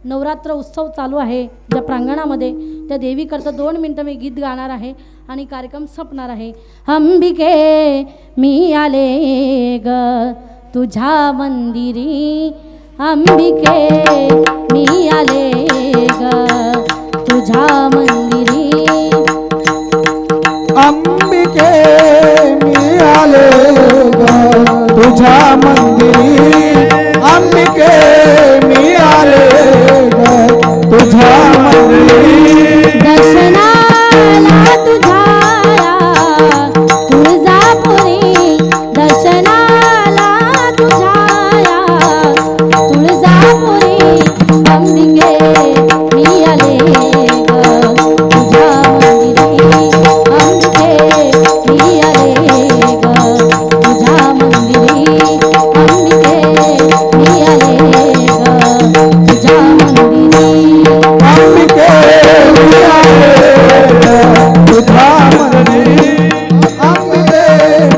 नवरात्र उत्सव चालू आहे ज्या प्रांगणामध्ये त्या देवीकरता 2 मिनटं मी गीत गाणार आहे आणि कार्यक्रम संपणार आहे. अंबिके मी आले ग तुझ्या मंदिरी, अंबिके मी आले ग तुझ्या मंदिरी, अंबिके मी आले ग तुझ्या मंदिरी, अंबिके मी आले ग तुझ्या मंदिरी. दर्शनाला तुझ्या तुळजापुरी, दर्शनाला तुझ्या तुळजापुरी, अंबिके मी आले ग तुझ्या मंदिरी, अंबिके मी आले ग तुझ्या मंदिरी, अंबिके मी आले ग तुझ्या मंदिरी, अंबिके मी आले ग तुझ्या मंदिरी, अंबिके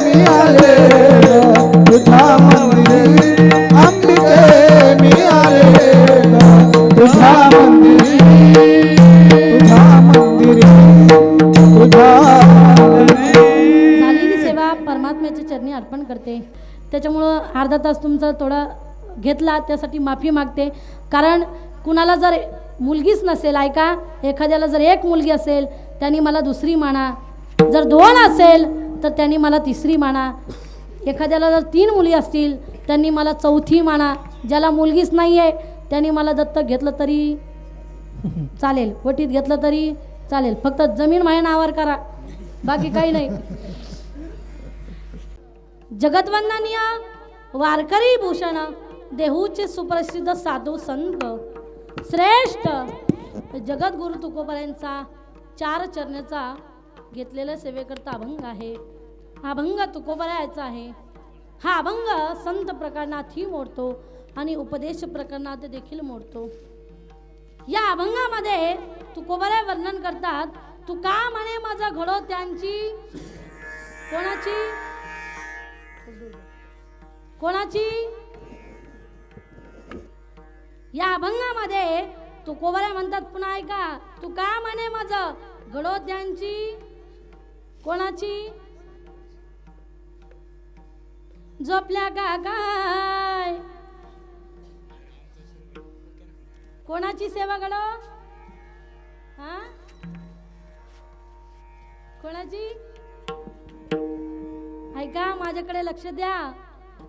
मी आले ग तुझ्या मंदिरी, अंबिके मी आले ग तुझ्या मंदिरी, तुझ्या मंदिरी, तुझ्या मंदिरी. झालेली सेवा परमात्म्याच्या चरणी अर्पण करते. त्याच्यामुळं अर्धा तास तुमचा थोडा घेतला त्यासाठी माफी मागते. कारण कुणाला जर मुलगीच नसेल, ऐका, एखाद्याला जर 1 मुलगी असेल त्यांनी मला 2री माना, जर 2 असेल तर त्यांनी मला 3री माना, एखाद्याला जर 3 मुली असतील त्यांनी मला 4थी माना, ज्याला मुलगीच नाही आहे त्यांनी मला दत्तक घेतलं तरी चालेल, वटीत घेतलं तरी चालेल, फक्त जमीन माझ्या नावावर करा, बाकी काही नाही. जगतवंदनीय वारकरी भूषण देहूचे सुप्रसिद्ध साधू संत श्रेष्ठ जगद्गुरु तुकोबारायांचा 4 चरणाचा घेतलेला सेवेकरता अभंग आहे. हा अभंग तुकोबारायाचा आहे. हा अभंग संत प्रकरणातही मोडतो आणि उपदेश प्रकरणात देखील मोडतो. या अभंगामध्ये तुकोबाराय वर्णन करतात, तू का म्हणे माझा घडो त्यांची, कोणाची कोणाची. या अभंगामध्ये तुकोबाराय म्हणतात, पुन्हा ऐका, तू का म्हणे माझं घडो त्यांची, कोणाची. झोपल्या का काय, कोणाची सेवा घडो, हा कोणाची. ऐका, माझ्याकडे लक्ष द्या.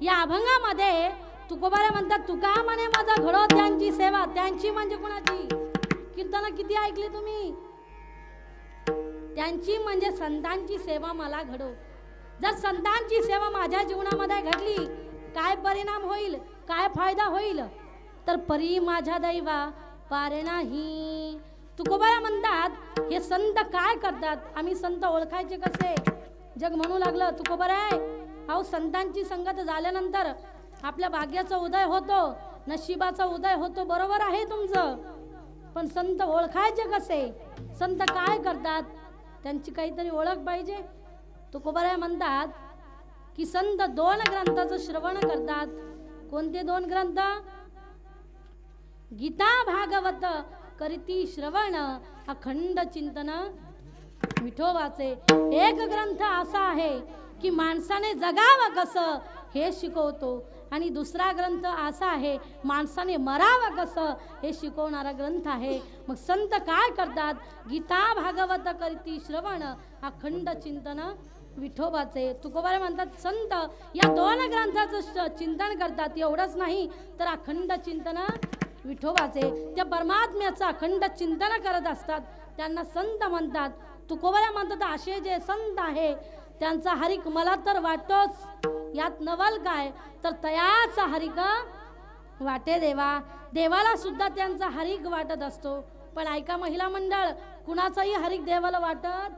या अभंगामध्ये तुकोबाराय म्हणतात, तू का म्हणे माझा घडो त्यांची सेवा, त्यांची म्हणजे कोणाची. कीर्तन किती ऐकली तुम्ही. त्यांची म्हणजे संतांची सेवा मला घडो. जर संतांची सेवा माझ्या जीवनामध्ये घडली, काय परिणाम होईल, काय फायदा होईल, तर परी माझ्या दैवा पारे नाही. तुकोबाराय म्हणतात, हे संत काय करतात, आम्ही संत ओळखायचे कसे. जग म्हणू लागलं, तुकोबाराय अहो संतांची संगत झाल्यानंतर आपल्या भाग्याचा उदय होतो, नशिबाचा उदय होतो, बरोबर आहे तुमचं, पण संत ओळखायचे कसे, संत काय करतात, त्यांची काहीतरी ओळख पाहिजे. तुकोबाराय म्हणतात की संत 2 ग्रंथाचं श्रवण करतात. कोणते 2 ग्रंथ. गीता भागवत करीती श्रवण, अखंड चिंतन विठोबाचे. एक ग्रंथ असा आहे की माणसाने जगावं कसं हे शिकवतो, आणि दुसरा ग्रंथ असा आहे माणसाने मरावं कसं हे शिकवणारा ग्रंथ आहे. मग संत काय करतात, गीता भागवत करीती श्रवण, अखंड चिंतन विठोबाचे. तुकोबाराय म्हणतात, संत या 2 ग्रंथाचं चिंतन करतात. एवढंच नाही तर अखंड चिंतन विठोबाचे, त्या परमात्म्याचं अखंड चिंतन करत असतात, त्यांना संत म्हणतात. तुकोबाराय म्हणतात, असे जे संत आहे त्यांचा हरिक मला तर वाटतोच, यात नवल काय, तर तयाचा हरिक वाटे देवा. देवाला सुद्धा त्यांचा हरिक वाटत असतो. पण ऐका महिला मंडळ, कुणाचाही हरिक देवाला वाटत.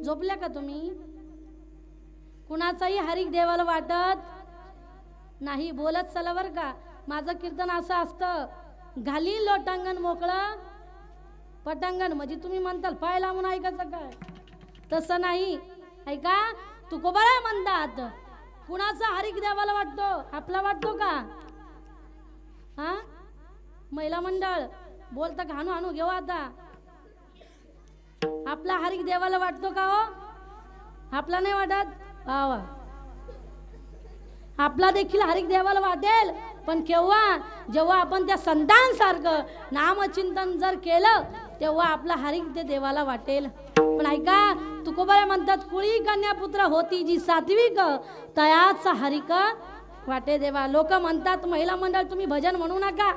झोपल्या का तुम्ही. कुणाचाही हरिक देवाला वाटत नाही. बोलत चला बर का. माझं कीर्तन असं असतं, घाली लोटांगण मोकळं पटांगण, म्हणजे तुम्ही म्हणताल पाय लावून ऐकायचं काय, तसं नाही. ऐका, तुकोबाराय म्हणतात, कुणाचा हरिक देवाला वाटतो, आपला वाटतो का. हा महिला मंडळ बोलता का हाणू हाणू घेऊ आता. आपला हरिक देवाला वाटतो का हो? आपला नाही वाटत? वा वा. आपला देखील हरिक देवाला वाटेल, पण केव्हा? जेव्हा आपण त्या संतांसारखं नामचिंतन जर केलं तेव्हा आपला हरिक ते देवाला वाटेल. पण ऐका, तुकोबा म्हणतात कुळी कन्या पुत्र होती जी सात्विक तयाचा हरिक वाटे देवा. लोक म्हणतात महिला मंडळ तुम्ही भजन म्हणू नका,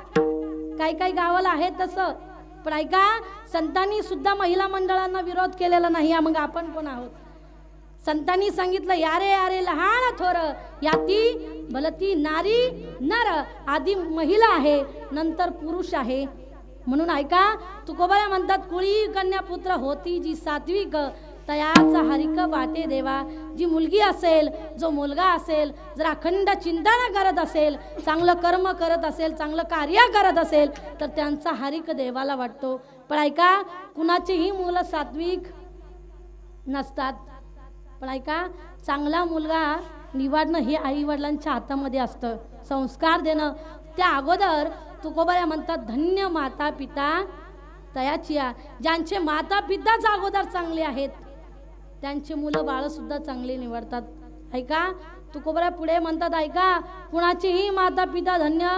काही काही गावाला आहे तसं. पण ऐका, संतांनी सुद्धा महिला मंडळांना विरोध केलेला नाही. मग आपण कोण आहोत? संतांनी सांगितलं यारे यारे लहान थोर याती भलती नारी नर, आधी महिला आहे नंतर पुरुष आहे. म्हणून ऐका, तुकोबा म्हणतात कुळी कन्या पुत्र होती जी सात्विक तयाचा हरिक वाटे देवा. जी मुलगी असेल, जो मुलगा असेल, जर अखंड चिंतन करत असेल, चांगलं कर्म करत असेल, चांगलं कार्य करत असेल तर त्यांचा हरिक देवाला वाटतो. पण ऐका, कुणाचीही मुलं सात्विक नसतात. पण ऐका, चांगला मुलगा निवडणं हे आई वडिलांच्या हातामध्ये असतं. संस्कार देणं त्या अगोदर तुकोबा म्हणतात धन्य माता पिता तयाची. ज्यांचे माता पिताच अगोदर चांगले आहेत त्यांचे मुलं बाळ सुद्धा चांगले निवडतात. ऐका, तुकोबा पुढे म्हणतात ऐका, कुणाचेही माता पिता धन्य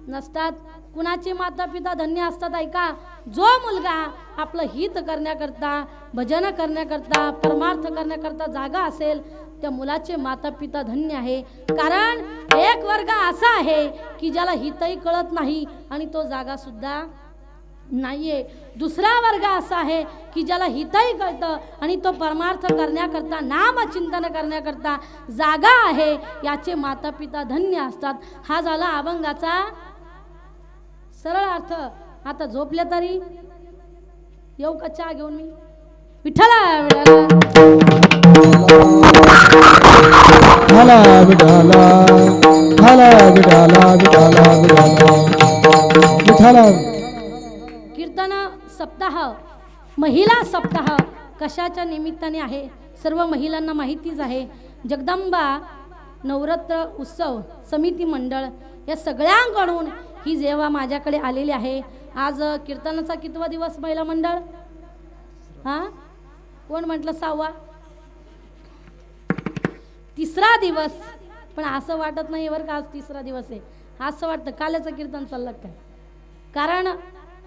नसतात, कुणाचे माता पिता धन्य असतात. ऐका, जो मुलगा आपलं हित करण्याकरता, भजन करण्याकरता, परमार्थ करण्याकरता जागा असेल त्या मुलाचे माता पिता धन्य आहे. कारण एक वर्ग असा आहे की ज्याला हितही कळत नाही आणि तो जागा सुद्धा नाहीये. दुसरा वर्ग असा आहे की ज्याला हितही कळतं आणि तो परमार्थ करण्याकरता, नामचिंतन करण्याकरता जागा आहे. याचे माता पिता धन्य असतात. हा झाला अभंगाचा सरळ अर्थ. आता झोपले तरी येऊ का चहा घेऊन मी? विठ्ठला हाला विठाला हाला विठाला विठाला विठाला. कीर्तन सप्ताह, महिला सप्ताह कशाच्या निमित्ताने आहे? सर्व महिलांना माहितीच आहे. जगदंबा नवरात्र उत्सव समिती मंडळ या सगळ्यांकडून ही जेव्हा माझ्याकडे आलेली आहे. आज कीर्तनाचा कितवा दिवस महिला मंडळ? हां, कोण म्हटलं 6वा? तिसरा दिवस. पण असं वाटत नाही बरं का आज तिसरा दिवस आहे. असं वाटतं कालचं कीर्तन चाललं काय. कारण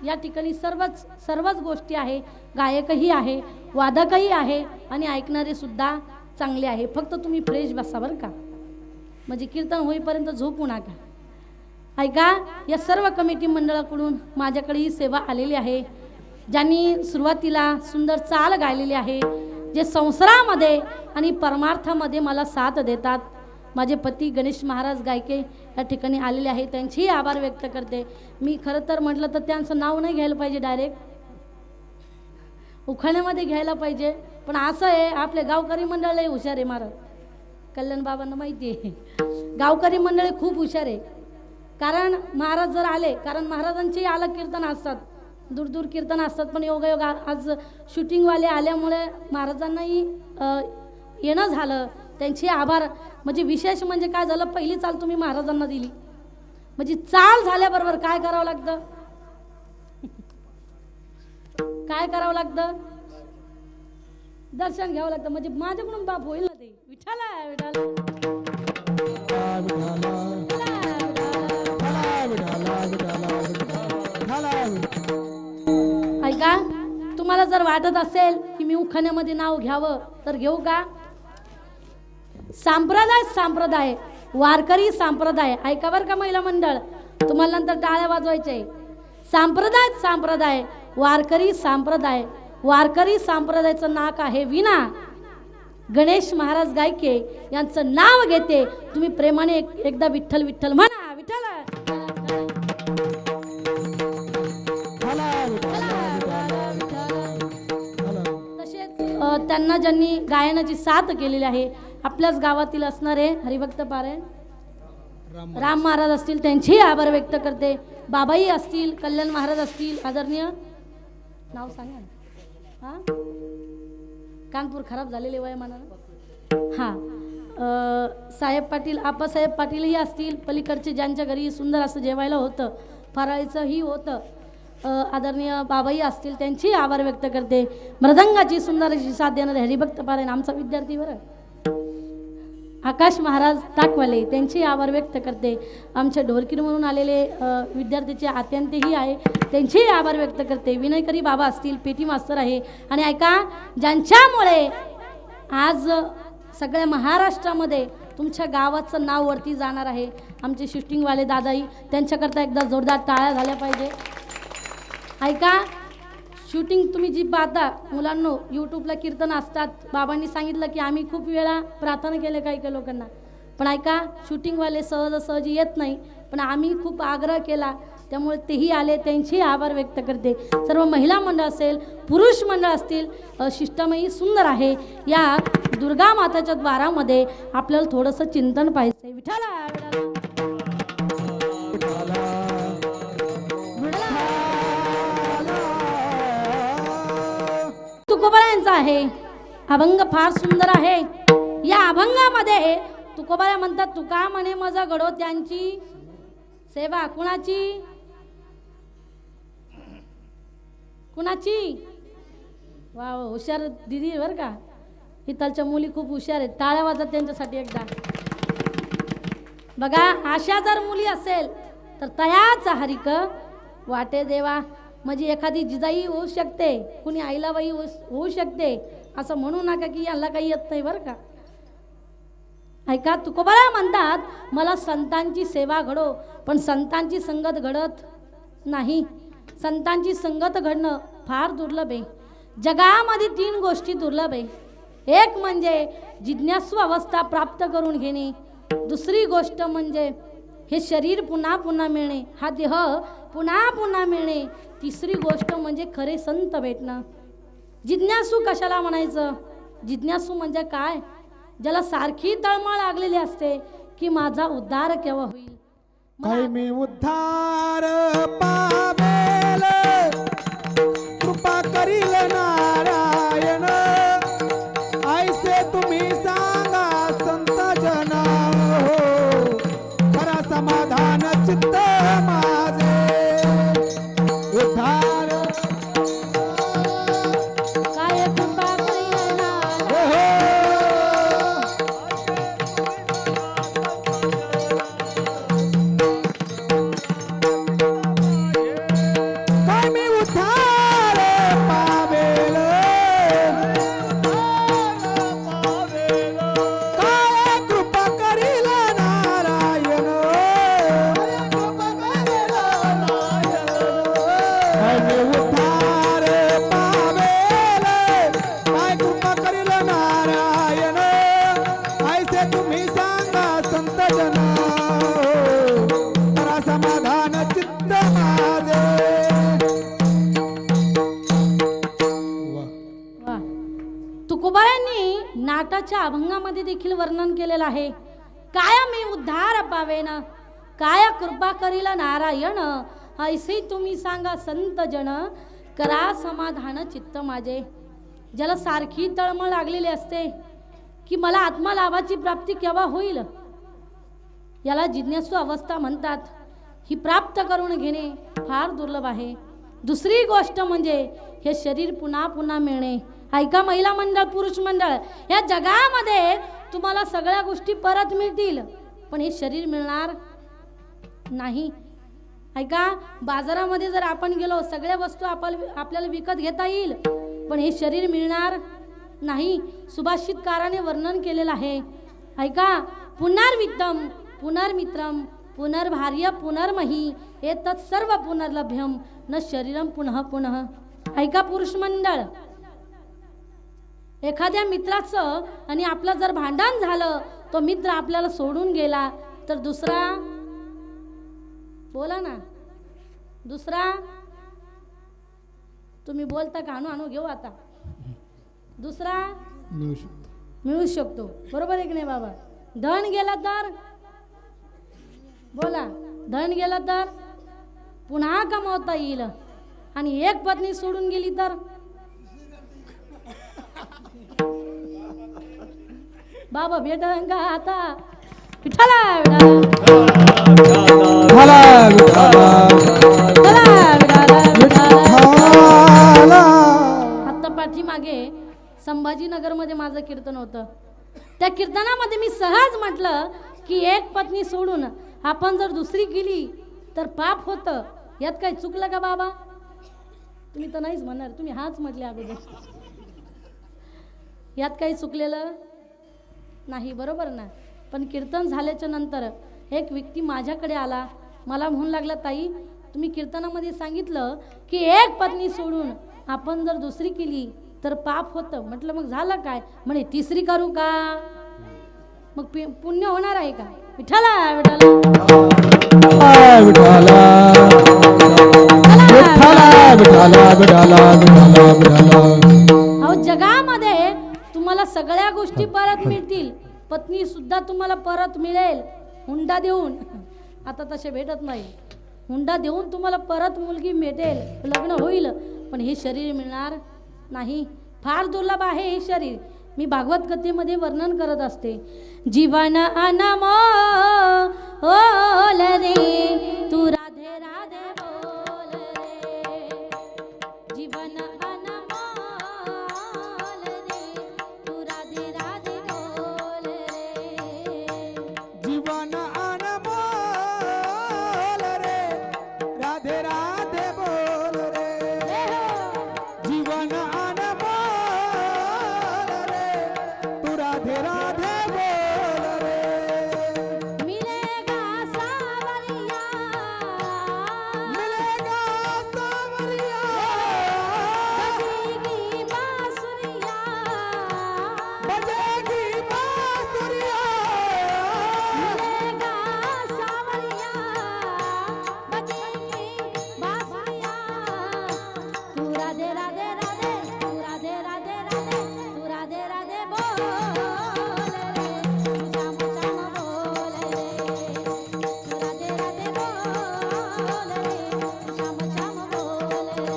या ठिकाणी सर्वच गोष्टी आहे. गायकही आहे, वादकही आहे आणि ऐकणारे सुद्धा चांगले आहे. फक्त तुम्ही फ्रेश बसा बरं का, म्हणजे कीर्तन होईपर्यंत झोपू नका. ऐका, या सर्व कमिटी मंडळाकडून माझ्याकडे ही सेवा आलेली आहे. ज्यांनी सुरुवातीला सुंदर चाल गायलेली आहे, जे संसारामध्ये आणि परमार्थामध्ये मला साथ देतात. माझे पती गणेश महाराज गायके या ठिकाणी आलेले आहे, त्यांचेही आभार व्यक्त करते मी. खरं तर म्हटलं तर त्यांचं नाव नाही घ्यायला पाहिजे, डायरेक्ट उखाण्यामध्ये घ्यायला पाहिजे. पण असं आहे, आपले गावकरी मंडळ लई हुशार आहे. महाराज कल्याण बाबांना माहिती आहे, गावकरी मंडळी खूप हुशार आहे. कारण महाराज जर आले, कारण महाराजांचेही अलग कीर्तन असतात, दूर कीर्तन असतात. पण योगायोग आज शूटिंगवाले आल्यामुळे महाराजांनाही येणं झालं. त्यांचे आभार. म्हणजे विशेष म्हणजे काय झालं, पहिली चाल तुम्ही महाराजांना दिली, म्हणजे चाल झाल्याबरोबर काय करावं लागतं? काय करावं लागतं? दर्शन घ्यावं लागतं. म्हणजे माझ्याकडून बाप होईल ना ते. विठ्ठला विठ्ठला ऐका, तुम्हाला जर वाटत असेल की मी उखाण्यामध्ये नाव घ्यावं तर घेऊ का? संप्रदाय वारकरी संप्रदाय. ऐका बरं का महिला मंडळ, तुम्हाला नंतर टाळ्या वाजवायचे. संप्रदाय वारकरी संप्रदाय. वारकरी संप्रदायाचं नाक आहे विना. गणेश महाराज गायके यांचं नाव घेते. तुम्ही प्रेमाने एकदा विठ्ठल विठ्ठल म्हणा. विठ्ठल त्यांना ज्यांनी गायनाची साथ केलेली आहे, आपल्याच गावातील असणारे हरिभक्त पारायण राम महाराज असतील, त्यांचेही आभार व्यक्त करते. बाबाई असतील, कल्याण महाराज असतील, आदरणीय नाव सांगा ना. हां, कानपूर खराब झालेले वयमानानं. हां, साहेब पाटील, आप्पासाहेब पाटीलही असतील. पलीकडचे ज्यांच्या घरी सुंदर असं जेवायला होतं फराळीचंही होतं. आदरणीय बाबाई असतील त्यांची आभार व्यक्त करते. मृदंगाची सुंदर अशी साथ देणारे हरिभक्त पारायण आमचा विद्यार्थी बरं आकाश महाराज टाकवाले त्यांची आभार व्यक्त करते. आमच्या ढोरकीर म्हणून आलेले विद्यार्थीचे आत्यांतेही आहे त्यांचेही आभार व्यक्त करते. विनयकरी बाबा असतील, पेटी मास्तर आहे. आणि ऐका, ज्यांच्यामुळे आज सगळ्या महाराष्ट्रामध्ये तुमच्या गावाचं नाव वरती जाणार आहे आमचे शूटिंगवाले दादाई, त्यांच्याकरता एकदा जोरदार टाळ्या झाल्या पाहिजे. ऐका, शूटिंग तुम्ही जी पाहता मुलांनो, यूट्यूबला कीर्तन असतात. बाबांनी सांगितलं की आम्ही खूप वेळा प्रार्थना केले काही काही लोकांना, पण ऐका, शूटिंगवाले सहजी येत नाही, पण आम्ही खूप आग्रह केला त्यामुळे तेही आले. त्यांचे आभार व्यक्त करते. सर्व महिला मंडळ असेल, पुरुष मंडळ असतील, शिष्टमयी सुंदर आहे. या दुर्गा माताच्या द्वारामध्ये आपल्याला थोडंसं चिंतन पाहिजे. विठाला तुकोबाऱ्यांचा आहे. अभंग फार सुंदर आहे. या अभंगामध्ये तुकोबाऱ्या म्हणतात, तुका म्हणे माझा घडो त्यांची सेवा. कुणाची? वा हुशार दिदी बरं का, इथलच्या मुली खूप हुशार आहेत. टाळ्या वाजत त्यांच्यासाठी एकदा. बघा, अशा जर मुली असेल तर तयाच हरिक वाटे देवा. म्हणजे एखादी जिजाई होऊ शकते, कुणी आईलाबाई होऊ शकते, असं म्हणू नका की यांना काही येत नाही बरं का. ऐका, तुकोबारा म्हणतात, मला संतांची सेवा घडो, पण संतांची संगत घडत नाही. संतांची संगत घडणं फार दुर्लभ आहे. जगामध्ये 3 गोष्टी दुर्लभ आहे. एक म्हणजे जिज्ञासू अवस्था प्राप्त करून घेणे. दुसरी गोष्ट म्हणजे हे शरीर पुन्हा पुन्हा मिळणे, हा देह पुन्हा पुन्हा मिळणे. तिसरी गोष्ट म्हणजे खरे संत भेटणं. जिज्ञासू कशाला म्हणायचं? जिज्ञासू म्हणजे काय? ज्याला सारखी तळमळ लागलेली असते की माझा उद्धार केव्हा होईल. काय मी उद्धार पावेल, कृपा करील नारायण, ऐसे तुम्ही सांगा संत जना. हो खरा समाधान चित्त माझे, उद्धार काय कृपा करील नारायण. काय मी उद्धार पावेल, काय कृपा करील नारायण, काय मी उद्धार पावेल, काय कृपा करील नारायण, ऐसे तुम्ही सांगा संत जना. खरा समाधान चित्त माझे. वा. तुकोबाऱ्यांनी नाटाच्या अभंगामध्ये देखील वर्णन केलेलं आहे. काय मी उद्धार पावेन, काय कृपा करील नारायण, ऐसे तुम्ही सांगा संत जन, करा समाधान चित्त माझे. ज्याला सारखी तळमळ लागलेली असते की मला आत्मलाभाची प्राप्ती केव्हा होईल, याला जिज्ञासू अवस्था म्हणतात. ही प्राप्त करून घेणे फार दुर्लभ आहे. दुसरी गोष्ट म्हणजे हे शरीर पुन्हा पुन्हा मिळणे. ऐका महिला मंडळ, पुरुष मंडळ, या जगामध्ये तुम्हाला सगळ्या गोष्टी परत मिळतील, पण हे शरीर मिळणार नाही. ऐका, बाजारामध्ये जर आपण गेलो सगळ्या वस्तू आपल्याला विकत घेता येईल, पण हे शरीर मिळणार नाही. सुभाषितकाराने वर्णन केलेलं आहे. ऐका, पुनर्वित्तम पुनर्मित्रम पुनर्भार्य पुनर्मही एतत् सर्व पुनर्लभ्यम न शरीरम पुनः पुनः. ऐका पुरुष मंडळ, एखाद्या मित्राचं आणि आपलं जर भांडण झालं, तो मित्र आपल्याला सोडून गेला तर दुसरा, बोला ना, दुसरा तुम्ही बोलता का? आणू घेऊ आता. दुसरा मिळू शकतो, बरोबर आहे की नाही बाबा? धन गेला तर, बोला, धन गेलं तर पुन्हा कमावता येईल, आणि एक पत्नी सोडून गेली तर बाबा भेटन का आता? विठ्ठला विठाला संभाजीनगरमध्ये माझं कीर्तन होतं. त्या कीर्तनामध्ये मी सहज म्हटलं की एक पत्नी सोडून आपण जर दुसरी केली तर पाप होतं. यात काही चुकलं का बाबा? तुम्ही तर नाहीच म्हणणार, तुम्ही हाच म्हटले अगोदर. यात काही चुकलेलं नाही, बरोबर ना? पण कीर्तन झाल्याच्या नंतर एक व्यक्ती माझ्याकडे आला, मला म्हणू लागला, ताई तुम्ही कीर्तनामध्ये सांगितलं की एक पत्नी सोडून आपण जर दुसरी केली तर पाप होतं. म्हटलं मग झालं काय? म्हणे तिसरी करू का? मग पुण्य होणार आहे का? विठ्ठला विठ्ठला विठाला विठाला विठाला विठाला विठाला विठाला. अहो जगामध्ये तुम्हाला सगळ्या गोष्टी परत मिळतील, पत्नी सुद्धा तुम्हाला परत मिळेल हुंडा देऊन. आता तसे भेटत नाही. हुंडा देऊन तुम्हाला परत मुलगी भेटेल, लग्न होईल, पण हे शरीर मिळणार नाही. फार दुर्लभ आहे हे शरीर. मी भागवत कथेमध्ये वर्णन करत असते. जीवन अनमोल रे तू राधे राधे बोल रे. जीवन अनमोल रे तू राधे राधे बोल रे. जीवन अनमोल रे राधे राधे बोल रे. जीवन अनमोल रे तू राधे राधे बोल रे. मिलेगा सावरिया, मिलेगा सावरिया, बजेगी बांसुरिया, बजेगी बांसुरिया. मिलेगा सावरिया, बजेगी बांसुरिया. तू राधे राधे राधे, तू राधे राधे राधे, तू राधे राधे बोल रे. तू श्याम श्याम बोल रे. तू राधे राधे बोल रे. तू श्याम श्याम बोल रे.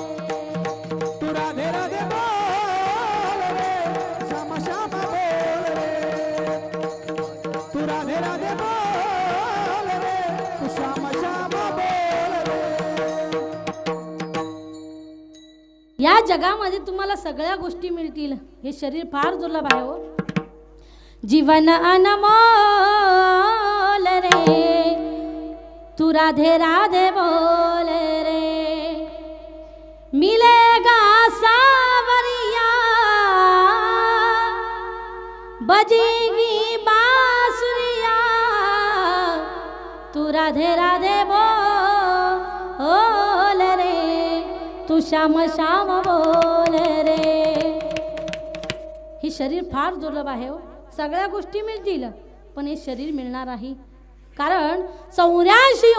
तू राधे राधे बोल रे, श्याम श्याम बोल रे. तू राधे राधे बोल रे, तू श्याम श्याम बोल रे. या जगामध्ये तुम्हाला सगळ्या गोष्टी मिळतील, हे शरीर फार दुर्लभ आहे हो. जीवन अनमोल रे तू राधे राधे बोल रे. मिलेगा सावरिया, बजेगी बांसुरिया. तू राधे राधे बोल रे. तू श्याम श्याम बोल रे. हे शरीर फार दुर्लभ आहे हो. सगळ्या गोष्टी मिळतील पण हे शरीर मिळणार नाही. कारण 84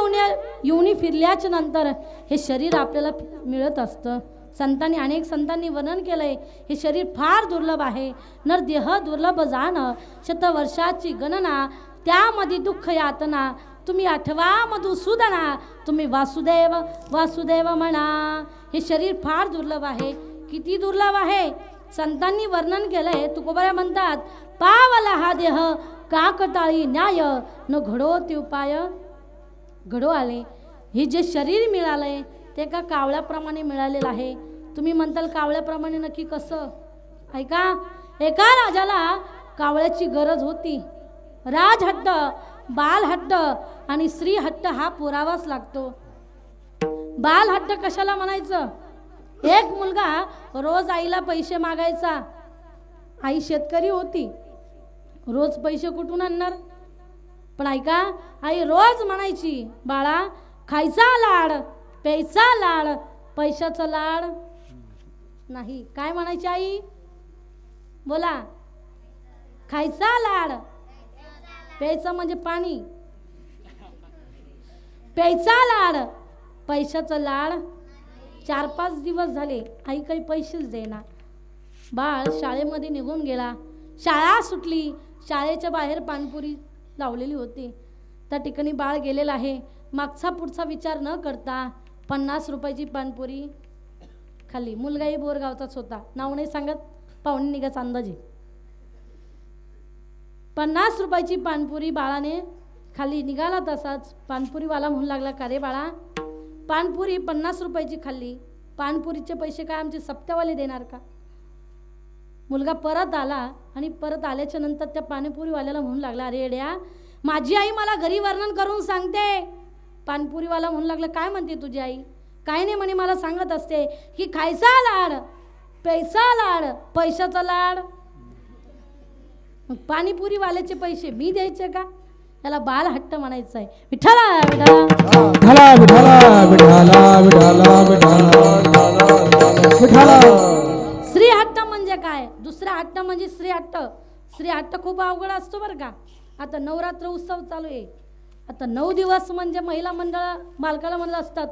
योनी फिरल्याच्या नंतर हे शरीर आपल्याला मिळत असतं. अनेक संतांनी वर्णन केलंय, हे शरीर फार दुर्लभ आहे. नर देह दुर्लभ जाणं, शतवर्षाची गणना, त्यामध्ये दुःख यातना. तुम्ही आठवा मधुसूदना, तुम्ही वासुदेव वासुदेव म्हणा. हे शरीर फार दुर्लभ आहे. किती दुर्लभ आहे संतांनी वर्णन केलंय. तुकोबऱ्या म्हणतात, पावला हा देह काकटाळी न्याय, न घडो ते उपाय घडो आले. हे जे शरीर मिळालंय ते का कावळ्याप्रमाणे मिळालेलं आहे. तुम्ही म्हणताल कावळ्याप्रमाणे नक्की कसं? ऐका, एका राजाला कावळ्याची गरज होती. राजहट्ट, बालहट्ट आणि श्रीहट्ट हा पुरावाच लागतो. बालहट्ट कशाला म्हणायचं? एक मुलगा रोज आईला पैसे मागायचा. आई शेतकरी होती, रोज पैसे कुठून आणणार? पण ऐका, आई रोज म्हणायची, बाळा खायचा लाड, प्यायचा लाड, पैशाचा लाड नाही. काय म्हणायची आई? बोला. खायचा लाड, प्यायचा म्हणजे पाणी, प्यायचा लाड, पैशाचा लाड. 4-5 दिवस झाले आई काही पैसेच देणार. बाळ शाळेमध्ये निघून गेला. शाळा सुटली. शाळेच्या बाहेर पानपुरी लावलेली होती. त्या ठिकाणी बाळ गेलेलं आहे. मागचा पुढचा विचार न करता 50 रुपयाची पानपुरी खाल्ली. मुलगाही बोरगावचाच होता, नाव नाही सांगत, पाहुणे निघाचा अंदाजे. 50 रुपयाची पानपुरी बाळाने खाल्ली. निघाला तसाच. पानपुरीवाला म्हणू लागला, का रे बाळा, पानपुरी 50 रुपयाची खाल्ली, पानपुरीचे पैसे काय आमचे सप्त्यावाले देणार का? मुलगा परत आला आणि परत आल्याच्या नंतर त्या पाणीपुरीवाल्याला म्हणू लागला, अरे येड्या, माझी आई मला घरी वर्णन करून सांगते. पाणीपुरीवाला म्हणू लागला, काय म्हणते तुझी आई? काय नाही म्हणे, मला सांगत असते की खायचा लाड, पैसा लाड, पैशाचा लाड. मग पाणीपुरीवाल्याचे पैसे मी द्यायचे का? त्याला बाल हट्ट म्हणायचं आहे. विठ्ठला विठ्ठला विठ्ठला विठ्ठला विठ्ठला विठ्ठला विठ्ठला. श्री हट्ट म्हणजे काय? दुसरा हट्ट म्हणजे श्री हट्ट. श्री हट्ट खूप अवघड असतो बरं का. आता नवरात्र उत्सव चालू आहे. आता 9 दिवस म्हणजे महिला मंडळ मालकाला म्हणलं असतात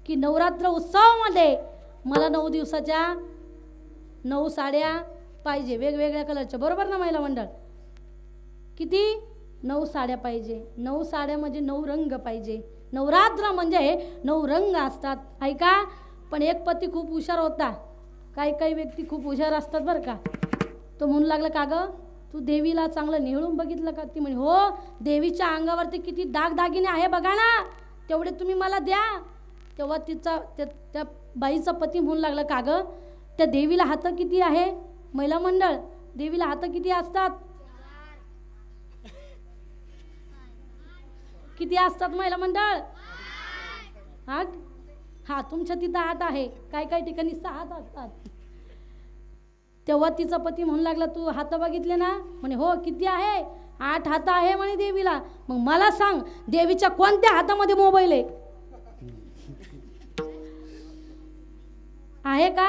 की नवरात्र उत्सवामध्ये मला 9 दिवसाच्या 9 साड्या पाहिजे वेगवेगळ्या कलरच्या, बरोबर ना महिला मंडळ? किती? 9 साड्या पाहिजे. 9 साड्या म्हणजे 9 रंग पाहिजे. नवरात्र म्हणजे 9 रंग असतात. ऐका, पण एक पती खूप हुशार होता. काही व्यक्ती खूप हुशार असतात बरं का. तो म्हणू लागला, का गं तू देवीला चांगलं निहळून बघितलं का? ती म्हणे, हो, देवीच्या अंगावरती किती दागदागिने आहे बघा ना, तेवढे तुम्ही मला द्या. तेव्हा त्या बाईचा पती म्हणू लागला, का गं त्या देवीला हात किती आहे? महिला मंडळ, देवीला हात किती असतात? किती असतात महिला मंडळ? 8. हा, तुमच्या तिथं 8 आहे, काही ठिकाणी 6 असतात. तेव्हा तिचा पती म्हणू लागला, तू हात बघितले ना? म्हणे, हो, किती आहे? 8 हात आहे म्हणे देवीला. मग मला सांग, देवीच्या कोणत्या हातामध्ये मोबाईल आहे का?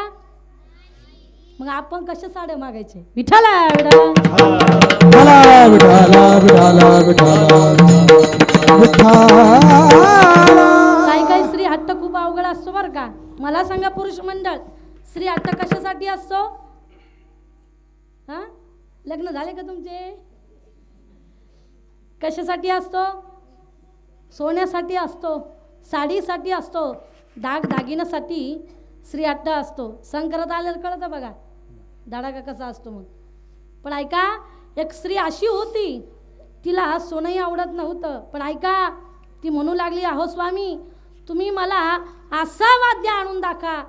मग आपण कशा साड्या मागायचे? विठ्ठला विठ्ठला विठ्ठला विठ्ठला विठ्ठला. काही स्त्री हट्ट खूप अवघड असतो बरं का. मला सांगा पुरुष मंडळ, स्त्री हट्ट कशासाठी असतो? हा, लग्न झाले का तुमचे? कशासाठी असतो? सोन्यासाठी असतो, साडीसाठी असतो, दागिन्यासाठी स्त्री हट्ट असतो. संक्रांत आल्यावर कळतं बघा धडाका कसा असतो. मग पण ऐका, एक स्त्री अशी होती, तिला सोनंही आवडत नव्हतं, पण ऐका, ती म्हणू लागली, अहो स्वामी, तुम्ही मला असा वाद्य आणून दाखवा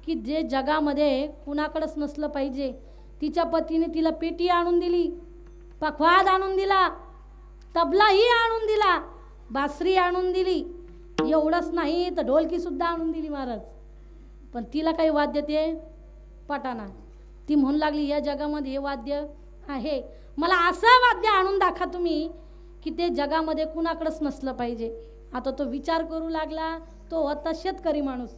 की जे जगामध्ये कुणाकडेच नसलं पाहिजे. तिच्या पतीने तिला पेटी आणून दिली, पखवाज आणून दिला, तबलाही आणून दिला, बासरी आणून दिली, एवढंच नाही तर ढोलकी सुद्धा आणून दिली महाराज. पण तिला काही वाद्य ते पटाना. ती म्हणू लागली, या जगामध्ये हे वाद्य आहे, मला असं वाद्य आणून दाखवा तुम्ही की ते जगामध्ये कुणाकडेच नसलं पाहिजे. आता तो विचार करू लागला. तो होता शेतकरी माणूस.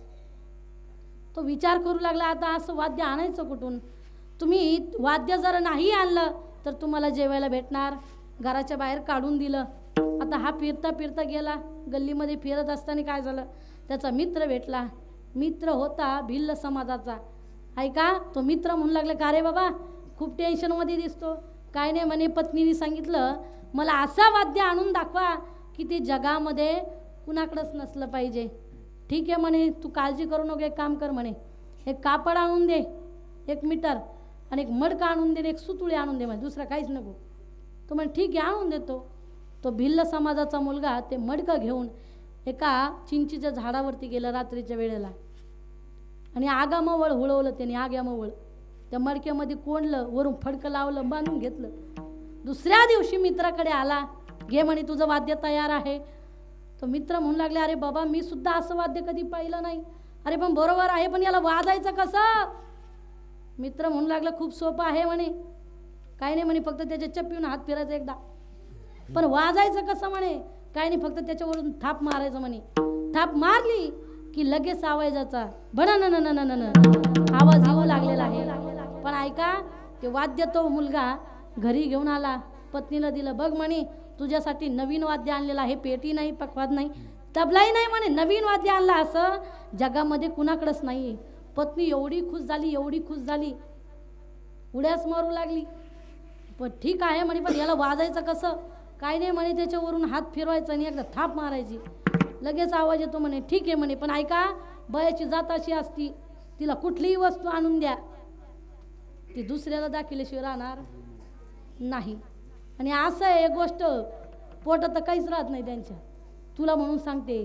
तो विचार करू लागला, आता असं वाद्य आणायचं कुठून? तुम्ही वाद्य जर नाही आणलं तर तुम्हाला जेवायला भेटणार. घराच्या बाहेर काढून दिलं. आता हा फिरता फिरता गेला. गल्लीमध्ये फिरत असताना काय झालं, त्याचा मित्र भेटला. मित्र होता भिल्ल समाजाचा. ऐका, तो मित्र म्हणू लागला, का रे बाबा, खूप टेन्शनमध्ये दिसतो. काय नाही म्हणे, पत्नीने सांगितलं मला असा वाद्य आणून दाखवा की ते जगामध्ये कुणाकडेच नसलं पाहिजे. ठीक आहे म्हणे, तू काळजी करू नको, एक काम कर म्हणे, एक कापड आणून दे 1 मीटर, आणि एक मडका आणून दे, एक सुतुळी आणून दे म्हणे, दुसरा काहीच नको. तो म्हणे ठीक आहे, आणून देतो. तो भिल्ल समाजाचा मुलगा ते मडकं घेऊन एका चिंचीच्या झाडावरती गेला रात्रीच्या वेळेला, आणि आगामवळ हुळवलं त्याने. आग्यामवळ त्या मडक्यामध्ये कोंडलं, वरून फडकं लावलं, बांधून घेतलं. दुसऱ्या दिवशी मित्राकडे आला, घे म्हणे तुझं वाद्य तयार आहे. तो मित्र म्हणू लागले, अरे बाबा, मी सुद्धा असं वाद्य कधी पाहिलं नाही. अरे पण बरोबर आहे, पण याला वाजायचं कसं? मित्र म्हणू लागला, खूप सोपं आहे म्हणे, काही नाही म्हणे, फक्त त्याच्या चप्पीहून हात फिरायचा एकदा. पण वाजायचं कसं म्हणे? काही नाही, फक्त त्याच्यावरून थाप मारायचं म्हणे. थाप मारली की लगेच आवाजाचा भणन आवाज येऊ लागलेला आहे. पण ऐका, ते वाद्य तो मुलगा घरी घेऊन आला, पत्नीला दिलं. बघ म्हणे, तुझ्यासाठी नवीन वाद्य आणलेलं आहे, पेटी नाही, पखवाज नाही, तबलाही नाही म्हणे, नवीन वाद्य आणलं, असं जगामध्ये कुणाकडेच नाही. पत्नी एवढी खुश झाली, एवढी खुश झाली, उड्याच मारू लागली. पण ठीक आहे म्हणे, पण याला वाजायचं कसं? काय नाही म्हणे, त्याच्यावरून हात फिरवायचा आणि एकदा थाप मारायची, लगेच आवाज येतो म्हणे. ठीक आहे म्हणे, पण ऐका, बयाची जात अशी असती, तिला कुठलीही वस्तू आणून द्या, ती दुसऱ्याला दाखवल्याशिवाय राहणार नाही. आणि असं एक गोष्ट, पोटात तर काहीच राहत नाही त्यांच्या. तुला म्हणून सांगते,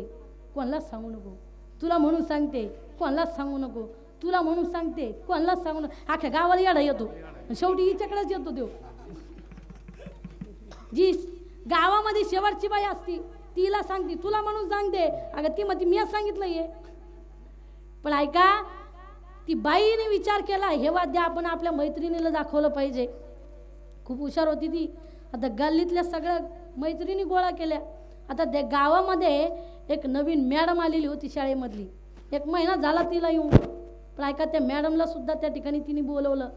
कोणालाच सांगू नको. तुला म्हणून सांगते, कोणालाच सांगू नको. तुला म्हणून सांगते, कोणालाच सांगून अख्ख्या गावाला येडा येतो, शेवटी हिच्याकडेच येतो देव. जी गावामध्ये शेवटची बाई असती तिला सांगते, तुला म्हणून सांगते, अगं ती मग मी सांगितलं ये. पण ऐका, ती बाईने विचार केला हे वाद्य आपण आपल्या मैत्रिणीला दाखवलं पाहिजे. खूप हुशार होती ती. आता गल्लीतल्या सगळ्या मैत्रिणी गोळा केल्या. आता त्या गावामध्ये एक नवीन मॅडम आलेली होती शाळेमधली. 1 महिना झाला तिला येऊन. पण ऐका, त्या मॅडमला सुद्धा त्या ठिकाणी तिने बोलवलं.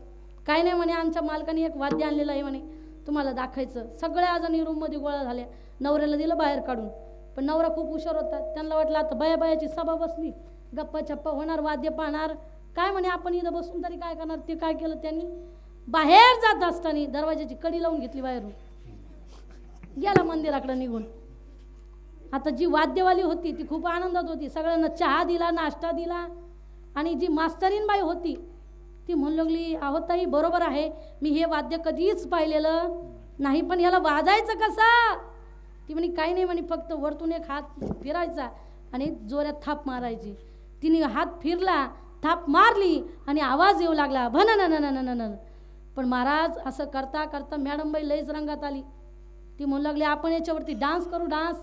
काय नाही म्हणे, आमच्या मालकाने एक वाद्य आणलेलं आहे म्हणे, तुम्हाला दाखवायचं. सगळ्या जणी रूममध्ये गोळा झाल्या. नवऱ्याला दिलं बाहेर काढून. पण नवरा खूप हुशार होता. त्यांना वाटलं आता बायाची सभा बसली, गप्पा चप्पा होणार, वाद्य पाहणार, काय म्हणे आपण इथं बसून तरी काय करणार. ते काय केलं त्यांनी, बाहेर जात असताना दरवाजाची कडी लावून घेतली बाहेरून, गेला मंदिराकडे निघून. आता जी वाद्यवाली होती ती खूप आनंदात होती. सगळ्यांना चहा दिला, नाश्ता दिला. आणि जी मास्तरीन बाई होती ती म्हणू लागली, अहो ताई बरोबर आहे, मी हे वाद्य कधीच पाहिलेलं नाही, पण याला वाजायचं कसं. ती म्हणे काही नाही म्हणे, फक्त वरतून एक हात फिरायचा आणि जोरात थाप मारायची. तिने हात फिरला, थाप मारली आणि आवाज येऊ लागला भन. पण महाराज असं करता करता मॅडम बाई लईच रंगात आली. ती म्हणू लागली, आपण याच्यावरती डान्स करू. डान्स,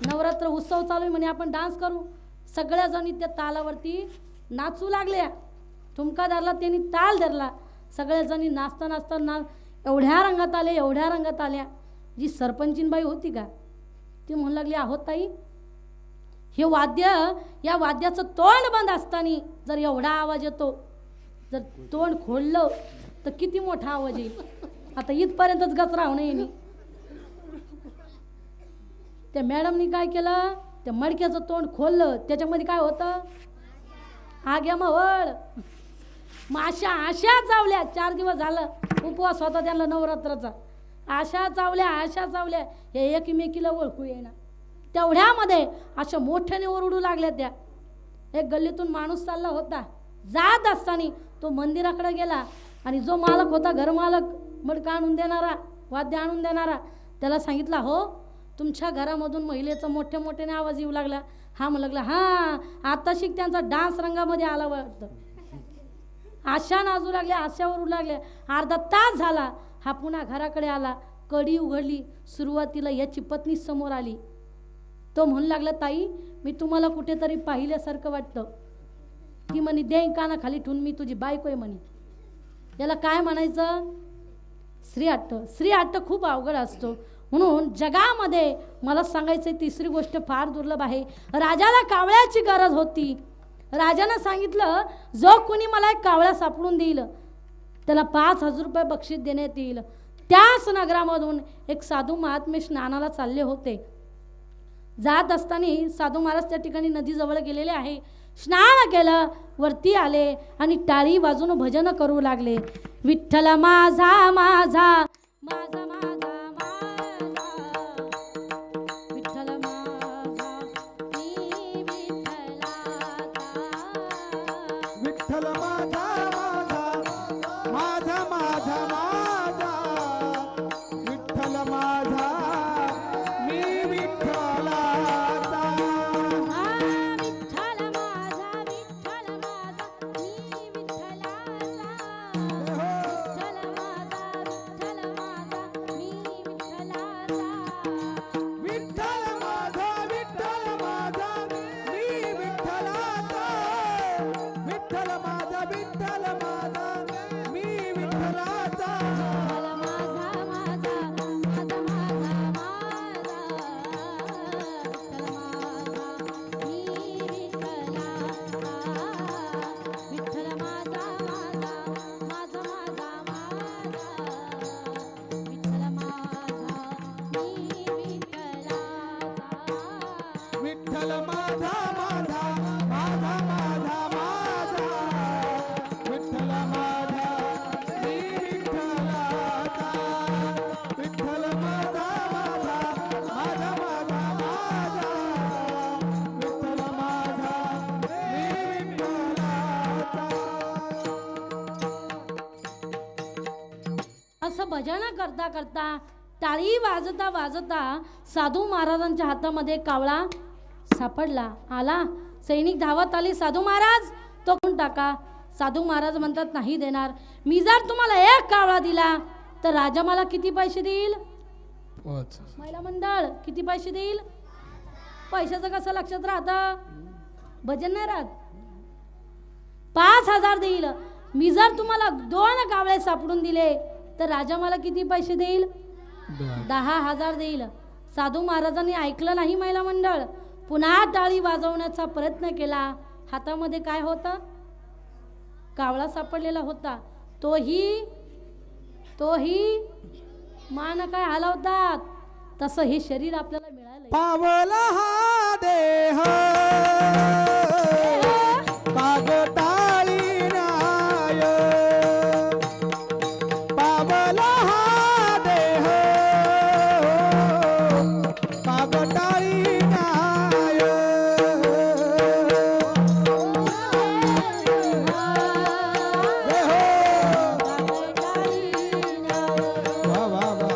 नवरात्र उत्सव चालू आहे म्हणे, आपण डान्स करू. सगळ्या जणी त्या तालावरती नाचू लागल्या. ठुमका धरला, त्यांनी ताल धरला. सगळ्या जणी नाचता नाचता एवढ्या रंगात आल्या. जी सरपंचीन बाई होती का, ती म्हणू लागली, अहो ताई हे वाद्य, या वाद्याचं तोंड बंद असताना जर एवढा आवाज येतो, जर तोंड खोललं तर किती मोठा आवाज येईल. आता इथपर्यंतच गचरा होणं येणे. त्या मॅडमनी काय केलं, त्या मडक्याचं तोंड खोललं. त्याच्यामध्ये काय होतं, आग्या मावळ. मग अशा चावल्या. 4 दिवस झालं उपवास होता त्यांना नवरात्राचा. अशा चावल्या हे एकमेकीला ओळखू येईना. तेवढ्यामध्ये अशा मोठ्याने ओरडू लागल्या त्या. एक गल्लीतून माणूस चालला होता. जात असताना तो मंदिराकडे गेला आणि जो मालक होता, घरमालक, मडका आणून देणारा, वाद्य आणून देणारा, त्याला सांगितला, हो तुमच्या घरामधून महिलेचा मोठ्याने आवाज येऊ लागला. हा म्हणू लागला, हां आता शिक त्यांचा डान्स रंगामध्ये आला वाटतं. आशा नाचू लागल्या, आशावर उडू लागल्या. अर्धा तास झाला. हा पुन्हा घराकडे आला. कडी उघडली. सुरुवातीला याची पत्नी समोर आली. तो म्हणू लागला, ताई मी तुम्हाला कुठेतरी पाहिल्यासारखं वाटतं. ती म्हणे, देईन कानाखाली ठेवून, मी तुझी बायको आहे म्हणे. याला काय म्हणायचं, स्त्रीहट्ट. स्त्रीहट्ट खूप अवघड असतो. म्हणून जगामध्ये मला सांगायचं, तिसरी गोष्ट फार दुर्लभ आहे. राजाला कावळ्याची गरज होती. राजानं सांगितलं, जो कुणी मला एक कावळा सापडून देईल त्याला 5,000 रुपये बक्षीस देण्यात येईल. त्याच नगरामधून एक साधू महात्मे स्नानाला चालले होते. जात असताना साधू महाराज त्या ठिकाणी नदीजवळ गेलेले आहे. स्नान केलं, वरती आले आणि टाळी वाजून भजन करू लागले. विठ्ठल माझा माझा माझा माझा असं भजन करता करता, टाळी वाजता वाजता साधू महाराजांच्या हातामध्ये कावळा सापडला. आला, सैनिक धावत आले. साधू महाराज तो कोण टाका. साधू महाराज म्हणतात नाही देणार. मी जर तुम्हाला एक कावळा दिला तर राजा मला किती पैसे देईल. महिला मंडळ किती पैसे देईल. पैशाचं कसं लक्षात राहतं. भजन नाही राहत. 5,000 देईल. मी जर तुम्हाला 2 कावळे सापडून दिले तर राजा मला किती पैसे देईल. 10,000 देईल. साधू महाराजांनी ऐकलं नाही महिला मंडळ. पुन्हा टाळी वाजवण्याचा प्रयत्न केला. हातामध्ये काय होतं. कावळा सापडलेला होता. तोही मान काय हलवतात. तसं हे शरीर आपल्याला मिळालं. पावला हा देह कागटाळी नाय. पावला हा देह कागटाळी नाय. वा वा वा.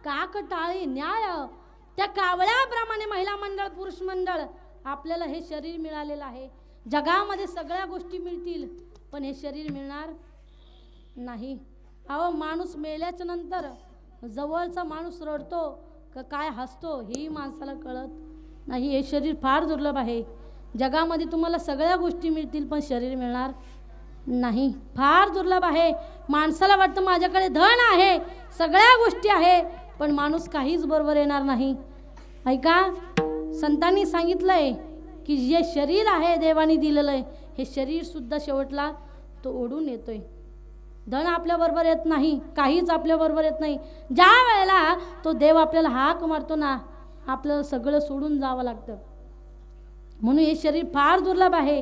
काकटाळी न्याय. त्या कावळ्याप्रमाणे महिला मंडळ पुरुष मंडळ आपल्याला हे शरीर मिळालेलं आहे. जगामध्ये सगळ्या गोष्टी मिळतील पण हे शरीर मिळणार नाही. अहो माणूस मेल्याच्या नंतर जवळचा माणूस रडतो का काय हसतो हेही माणसाला कळत नाही. हे शरीर फार दुर्लभ आहे. जगामध्ये तुम्हाला सगळ्या गोष्टी मिळतील पण शरीर मिळणार नाही. फार दुर्लभ आहे. माणसाला वाटतं माझ्याकडे धन आहे सगळ्या गोष्टी आहे पण माणूस काहीच बरोबर येणार नाही. ऐका संतांनी सांगितलंय की जे शरीर आहे देवाने दिलेलं आहे हे शरीर सुद्धा शेवटला तो ओढून येतोय. धन आपल्याबरोबर येत नाही. काहीच आपल्याबरोबर येत नाही. ज्या वेळेला तो देव आपल्याला हाक मारतो ना आपल्याला सगळं सोडून जावं लागतं. म्हणून हे शरीर फार दुर्लभ आहे.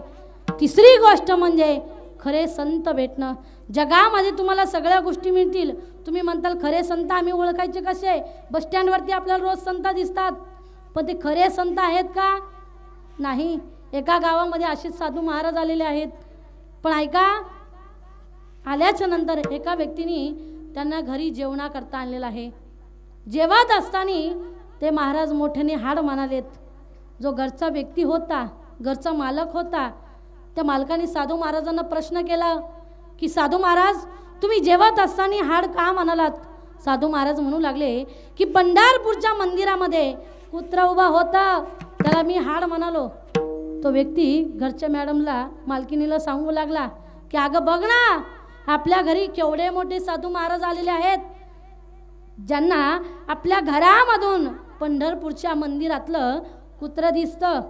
तिसरी गोष्ट म्हणजे खरे संत भेटणं. जगामध्ये तुम्हाला सगळ्या गोष्टी मिळतील. तुम्ही म्हणताल खरे संत आम्ही ओळखायचे कसे. बस स्टँडवरती आपल्याला रोज संत दिसतात पण ते खरे संत आहेत का. नाही. एका गावामध्ये असेच साधू महाराज आलेले आहेत. पण ऐका आल्याच्या नंतर एका व्यक्तीने त्यांना घरी जेवणाकरता आणलेलं आहे. जेवत असताना ते महाराज मोठ्याने हाड म्हणालेत. जो घरचा व्यक्ती होता घरचा मालक होता त्या मालकाने साधू महाराजांना प्रश्न केला की साधू महाराज तुम्ही जेवत असताना हाड का म्हणालात. साधू महाराज म्हणू लागले की पंढरपूरच्या मंदिरामध्ये कुत्रा उभा होता त्याला मी हाड म्हणालो. तो व्यक्ती घरच्या मॅडमला मालकिनीला सांगू लागला की अगं बघ ना आपल्या घरी केवढे मोठे साधू महाराज आलेले आहेत ज्यांना आपल्या घरामधून पंढरपूरच्या मंदिरातलं कुत्रं दिसतं.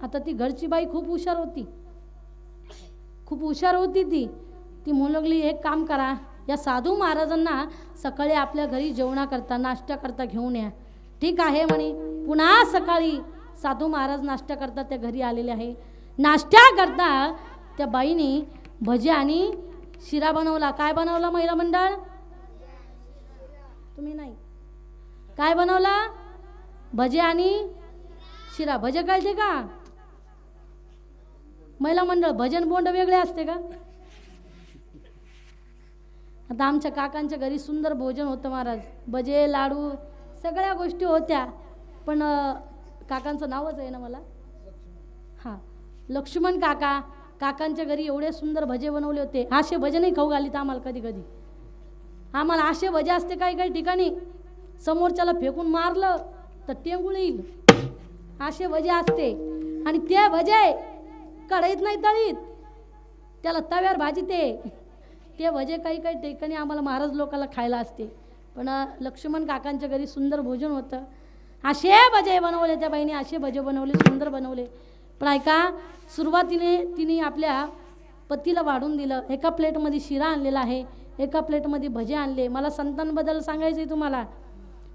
आता ती घरची बाई खूप हुशार होती. ती म्हणू लागली एक काम करा या साधू महाराजांना सकाळी आपल्या घरी जेवणाकरता नाश्ता करता घेऊन या. ठीक आहे म्हणे. पुन्हा सकाळी साधू महाराज नाश्ता करता त्या घरी आलेले आहे. नाश्ता करता त्या बाईने भजे आणि शिरा बनवला. काय बनवला महिला मंडळ. तुम्ही नाही काय बनवला. भजे आणि शिरा. भजे कळते का महिला मंडळ. भजन बोंड वेगळे असते का. आता आमच्या काकांच्या घरी सुंदर भोजन होतं महाराज. भजे लाडू सगळ्या गोष्टी होत्या पण काकांचं नावच आहे ना मला. हां लक्ष्मण काका. काकांच्या घरी एवढे सुंदर भजे बनवले होते. असे भजनही खाऊ घालीत आम्हाला कधी कधी. आम्हाला असे भजे असते काही काही ठिकाणी समोरच्याला फेकून मारलं तर टेंगुळ येईल. असे वजे असते आणि ते वजे कढईत नाही तळीत, त्याला तव्यावर भाजीते. ते वजे काही काही ठिकाणी आम्हाला महाराज लोकांना खायला असते. पण लक्ष्मण काकांच्या घरी सुंदर भोजन होतं. असे भजे बनवले त्या बाईने, असे भजे बनवले, सुंदर बनवले. पण ऐका, सुरुवातीने तिने आपल्या पतीला वाढून दिलं. एका प्लेटमध्ये शिरा आणलेला आहे, एका प्लेटमध्ये भजे आणले. मला संतांबद्दल सांगायचं आहे तुम्हाला.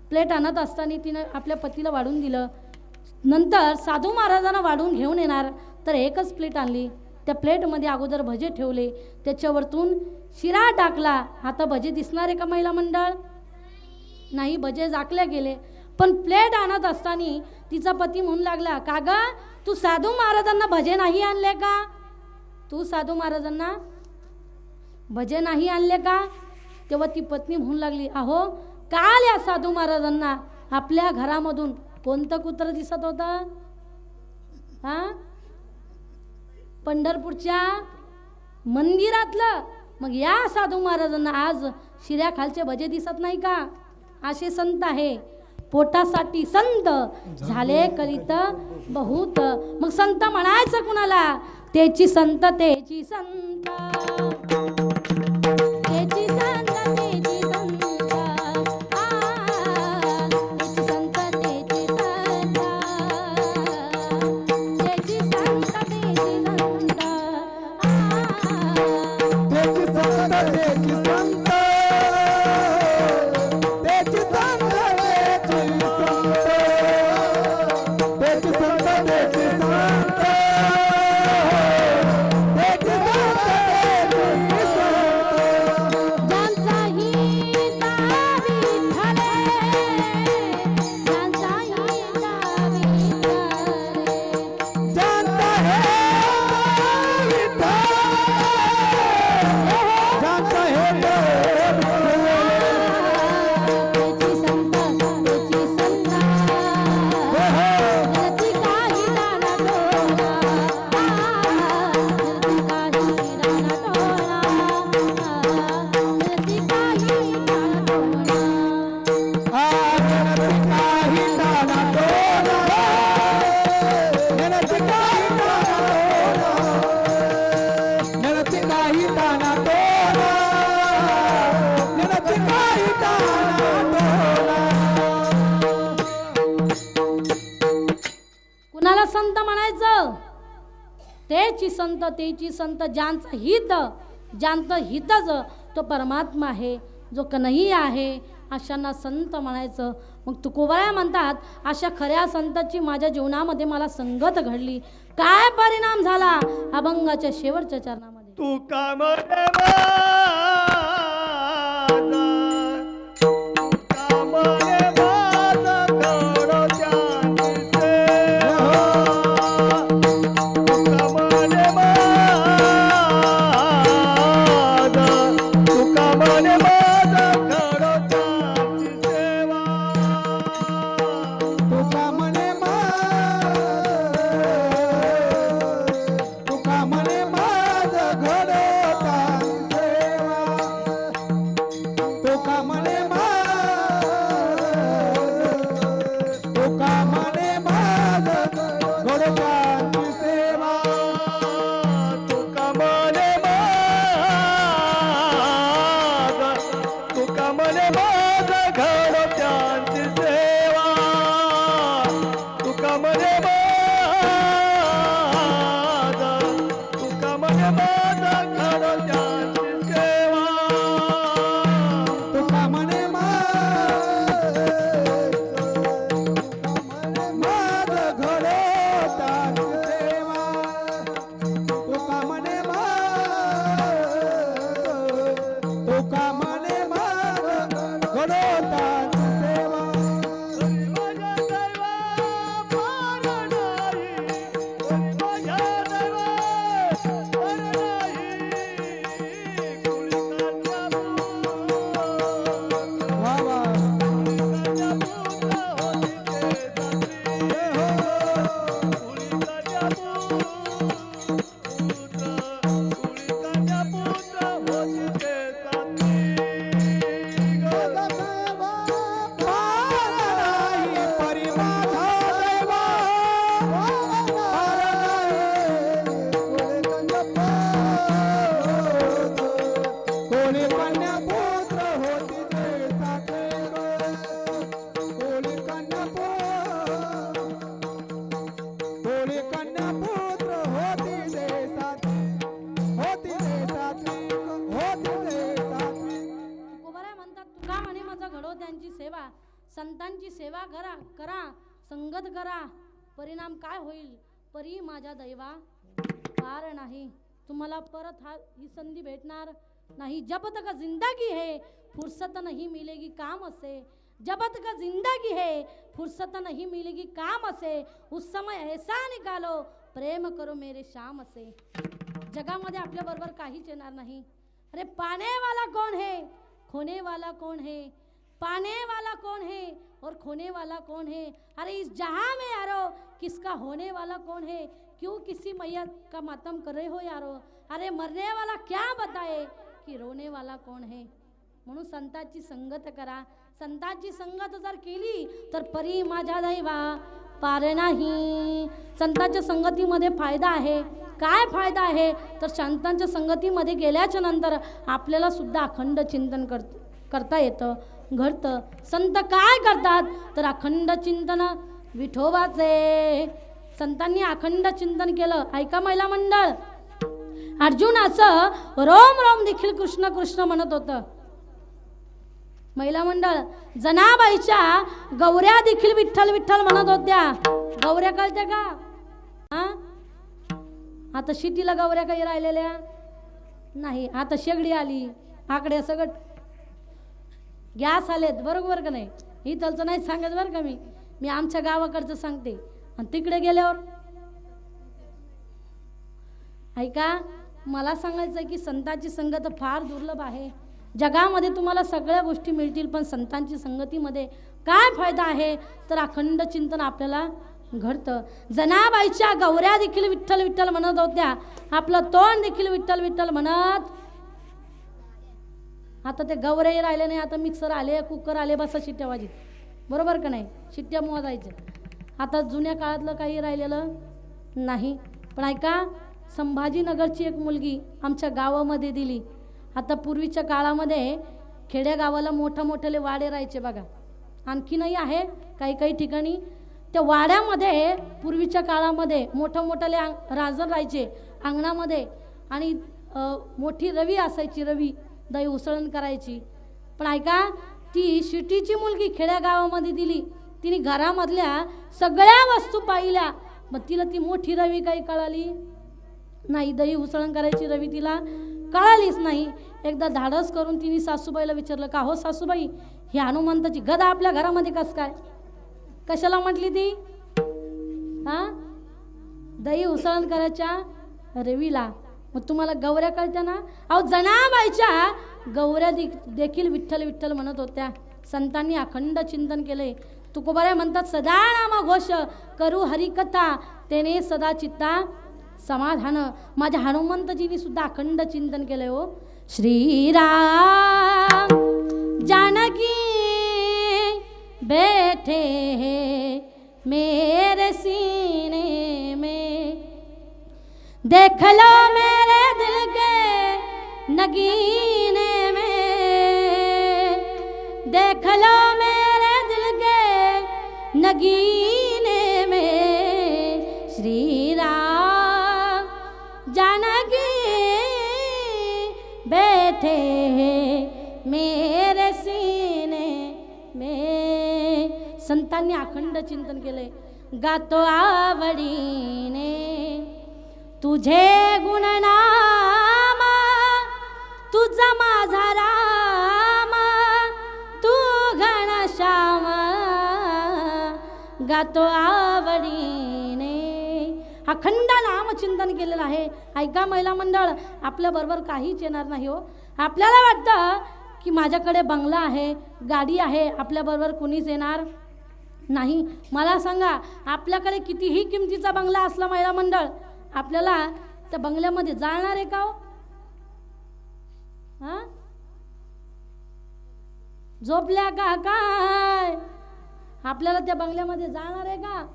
प्लेट आणत असताना तिनं आपल्या पतीला वाढून दिलं. नंतर साधू महाराजांना वाढून घेऊन येणार तर एकच प्लेट आणली. त्या प्लेटमध्ये अगोदर भजे ठेवले, त्याच्यावरतून शिरा टाकला. आता भजे दिसणार आहे का महिला मंडळ? नाही, भजे झाकले गेले. पण प्लेट आणत असताना तिचा पती म्हणू लागला, का ग तू साधू महाराजांना भजे नाही आणले का? तू साधू महाराजांना भजे नाही आणले का? तेव्हा ती पत्नी म्हणू लागली, अहो काल या साधू महाराजांना आपल्या घरामधून कोणतं कुत्र दिसत होतं? पंढरपूरच्या मंदिरातलं. मग या साधू महाराजांना आज शिऱ्याखालचे भजे दिसत नाही का? असे संत आहे. पोटासाठी संत झाले करीत बहुत. मग संत म्हणायचं कुणाला? तेची संत, तेची संत, तेची संत, तेची संत, तेची संत, तेची संत, तेची संत, तेची संत, तेची संत, तेची संत, तेची संत, तेची संत, तेची संत, तेची कुणाला संत म्हणायचं? तेची संत, तेची संत, ज्यांचं हित, ज्यांचं हितच तो परमात्मा आहे, जो कन्हैया आहे, अशांना संत म्हणायचं. मग तुकोबाया म्हणतात, अशा खऱ्या संताची माझ्या जीवनामध्ये मला संगत घडली. काय परिणाम झाला? अभंगाच्या शेवटच्या चरणामध्ये तू काम कन्या पुत्र होती ते सात्विक, होती ते सात्विक, होती ते सात्विक. तुकोबाराय म्हणतात तुका म्हणे माझा घडो त्यांची सेवा, संतांची सेवा करा करा, संगत करा, परिणाम काय होईल परी माझ्या दैवा पार नाही. तुम्हाला परत ही संधी भेटणार नहीं. जब तक जिंदगी है फुर्सत नहीं मिलेगी काम से, जब तक जिंदगी है फुर्सत नहीं मिलेगी काम से, उस समय ऐसा निकालो प्रेम करो मेरे शाम से. जगामध्ये आपल्या बरोबर काहीच येणार नाही. अरे पाने वाला कौन है, खोने वाला कौन है, पाने वाला कौन है और खोने वाला कौन है. अरे इस जहां में यारो किसका होने वाला कौन है, क्यों किसी मैयत का मातम कर रहे हो यारो. अरे मरने वाला क्या बताए की रोने वाला कोण है. म्हणून संतांची संगत करा. संतांची संगत जर केली तर परी माझ्या दैवा पार नाही. संतांच्या संगतीमध्ये फायदा आहे. काय फायदा आहे तर संतांच्या संगतीमध्ये गेल्याच्या नंतर आपल्याला सुद्धा अखंड चिंतन करता येतं, घडतं. संत काय करतात तर अखंड चिंतन विठोबाचे. संतांनी अखंड चिंतन केलं. ऐका महिला मंडळ, अर्जुनाचं रोम रोम देखील कृष्ण कृष्ण म्हणत होतं. महिला मंडळ, जनाबाईच्या गौऱ्या देखील विठ्ठल विठ्ठल म्हणत होत्या. गौऱ्या कळत्या का? आता शिटीला गौऱ्या काही राहिलेल्या नाही. आता शेगडी आली, आकडे सगळं गॅस आलेत, बरोबर का नाही. इथलचं नाही सांगत बरं का, मी आमच्या गावाकडचं सांगते. आणि तिकडे गेल्यावर ऐका, मला सांगायचं की संतांची संगत फार दुर्लभ आहे. जगामध्ये तुम्हाला सगळ्या गोष्टी मिळतील, पण संतांची संगतीमध्ये काय फायदा आहे तर अखंड चिंतन आपल्याला घडतं. जनाबाईच्या गौऱ्या देखील विठ्ठल विठ्ठल म्हणत होत्या. आपलं तोंड देखील विठ्ठल विठ्ठल म्हणत. आता ते गौऱ्याही राहिले नाही. आता मिक्सर आले, कुकर आले, बसा शिट्ट्या वाजीत, बरोबर का नाही. शिट्ट्या मोजायच्या. आता जुन्या काळातलं काही राहिलेलं नाही. पण ऐका, संभाजीनगरची एक मुलगी आमच्या गावामध्ये दिली. आता पूर्वीच्या काळामध्ये खेड्यागावाला मोठे वाडे राहायचे बघा. आणखीनही आहे काही काही ठिकाणी. त्या वाड्यामध्ये पूर्वीच्या काळामध्ये मोठे रांजण राहायचे अंगणामध्ये. आणि मोठी रवी असायची, रवी दही उसळण करायची. पण ऐका, ती शिटीची मुलगी खेड्यागावामध्ये दिली. तिने घरामधल्या सगळ्या वस्तू पाहिल्या, मग तिला ती मोठी रवी काही कळाली नाही. दही उसळण करायची रवी तिला कळालीच नाही. एकदा धाडस करून तिने सासूबाईला विचारलं, का हो सासूबाई, ही हनुमंताची गदा आपल्या घरामध्ये कस काय, कशाला म्हटली ती. दही उसळण करायच्या रवीला. मग तुम्हाला गौऱ्या कळत्या ना. अहो, जनाबाईच्या गौऱ्या देखील विठ्ठल विठ्ठल म्हणत होत्या. संतांनी अखंड चिंतन केले. तुकोबाराय म्हणतात, सदा नाम घोष करू हरिकथा, तेने सदा चित्ता समाधान. माझ्या हनुमंतजींनी सुद्धा अखंड चिंतन केले हो. श्रीराम जानकी बैठे मेरे सीने में, देख लो मेरे दिल के नगीने में, देख लो मेरे दिल के नगीने में. श्री राम जानकी बैठे मेरे सीने में. संतांनी अखंड चिंतन केले. गातो आवडीने तुझे गुणनाम, तुझा माझा राम, तू घनश्याम. गातो आवडीने. अखंड नामचिंतन केलेलं आहे. ऐका महिला मंडळ, आपल्या बरोबर काहीच येणार नाही हो. आपल्याला वाटतं की माझ्याकडे बंगला आहे, गाडी आहे, आपल्या बरोबर कुणीच येणार नाही. मला सांगा, आपल्याकडे कितीही किमतीचा बंगला असला महिला मंडळ, आपल्याला त्या बंगल्यामध्ये जाणार आहे का हो? झोपल्या का काय? आपल्याला त्या बंगल्यामध्ये जाणार आहे का?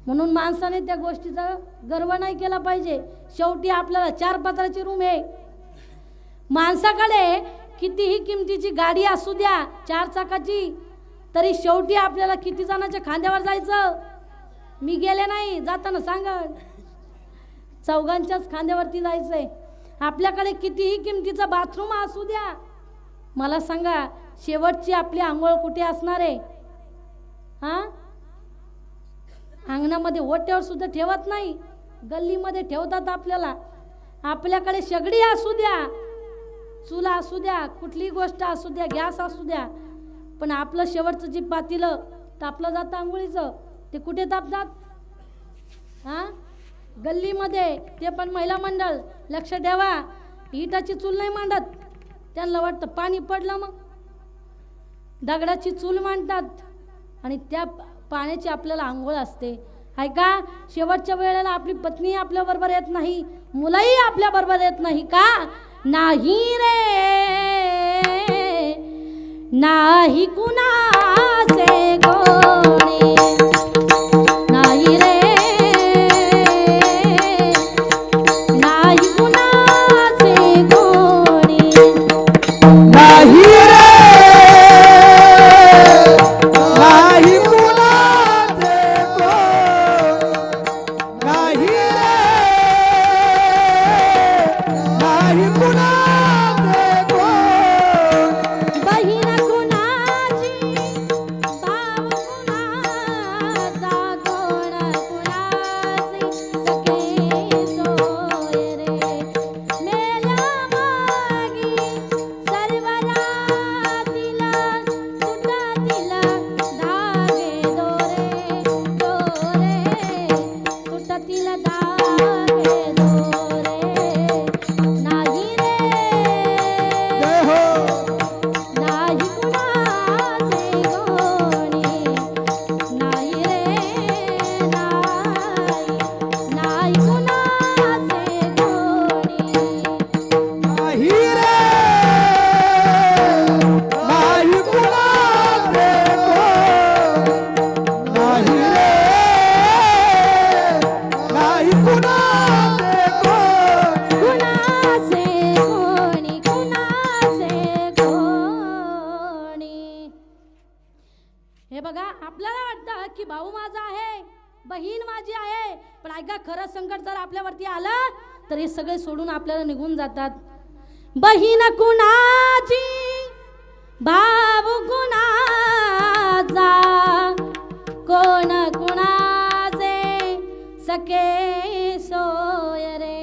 म्हणून माणसाने त्या गोष्टीचा गर्व नाही केला पाहिजे. शेवटी आपल्याला 4 पत्राची रूम आहे. माणसाकडे कितीही किमतीची गाडी असू द्या, 4 चाकाची, तरी शेवटी आपल्याला किती जणांच्या खांद्यावर जायचं? मी गेले नाही, जाताना सांगा. चौघांच्याच खांद्यावरती जायचंय. आपल्याकडे कितीही किमतीचं बाथरूम असू द्या, मला सांगा शेवटची आपली आंघोळ कुठे असणार आहे? हा, अंगणामध्ये ओट्यावर सुद्धा ठेवत नाही, गल्लीमध्ये ठेवतात आपल्याला. आपल्याकडे शेगडी असू द्या, चुला असू द्या, कुठलीही गोष्ट असू द्या, गॅस असू द्या, पण आपलं शेवटचं जे पातेलं तापलं जातं आंघोळीचं, ते कुठे तापतात? हा, गल्लीमध्ये, ते पण महिला मंडळ. लक्ष ठेवा, इटाची चूल नाही मांडत, त्यांना वाटतं पाणी पडलं मग दगडाची चूल मांडतात आणि त्या पाण्याची आपल्याला आंघोळ असते. आहे का? शेवटच्या वेळेला आपली पत्नी आपल्या बरोबर येत नाही, मुलंही आपल्या बरोबर येत नाही का? नाही रे, नाही कुणाचे कोणी, नाही रे, नाही कुणाचे कोणी, नाही रे, नाही कुणाचे कोणी, नाही रे, नाही कुणाचे कोणी. बहीण कुणाची, भाव कुणाचा, कोण कुणाचे सखे सोय रे. मेल्या मागी सर्व रातीला, तुटतील धागे दोरे, दोरे, तुटतील धागे दोरे. नाही रे, जय हो. नाही कुणाचे कोणी, नाही रे, नाही कुणाचे कोणी. नाही रे, नाही कुणाचे कोणी, नाही रे, नाही कुणाचे कोणी. कुणाचे कोणी, कुणाचे कोणी. हे बघा, आपल्याला वाटतं की भाऊ माझा आहे, बहीण माझी आहे, पण ऐका, खरं संकट जर आपल्यावरती आलं तर हे सगळे सोडून आपल्याला निघून जातात. बहीण कुणाची, भाऊ कुणाचा, कोण कुणाचे सखे सोय रे.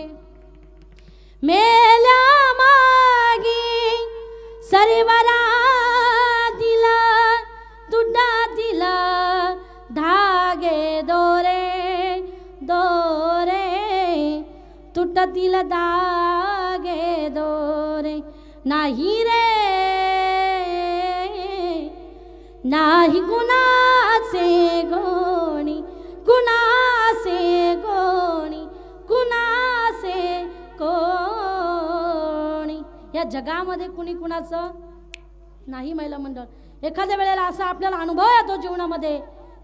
मेल्या मागी सर्व रातीला, तुटतील धागे दोरे, दोरे, तुटतील धागे दोरे. नाही रे, नाही कुणाचे कोणी, कुणाचे कोणी, कुणाचे कोणी. या जगामध्ये कुणी कुणाचं नाही महिला मंडळ. एखाद्या वेळेला असा आपल्याला अनुभव येतो जीवनामध्ये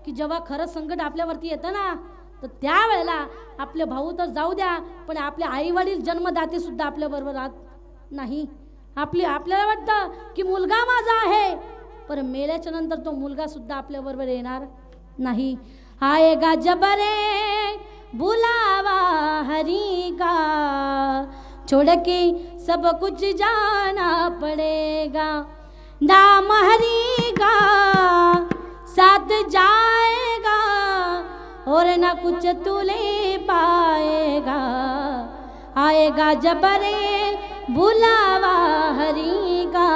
की जेव्हा खरं संकट आपल्यावरती येतं ना, तर त्यावेळेला आपले भाऊ तर जाऊ द्या, पण आपले आई वडील जन्मदाते सुद्धा आपल्या बरोबर राहत नाही. आपल्याला वाटतं की मुलगा माझा आहे, पण मेल्याच्या नंतर तो मुलगा सुद्धा आपल्या बरोबर येणार नाही. आएगा जब रे बुलावा हरी का, छोड़ के सब कुछ जाना पड़ेगा. नाम हरी का साथ जाएगा, और ना कुछ तू ले पाएगा. आएगा जब रे बुलावा हरी का,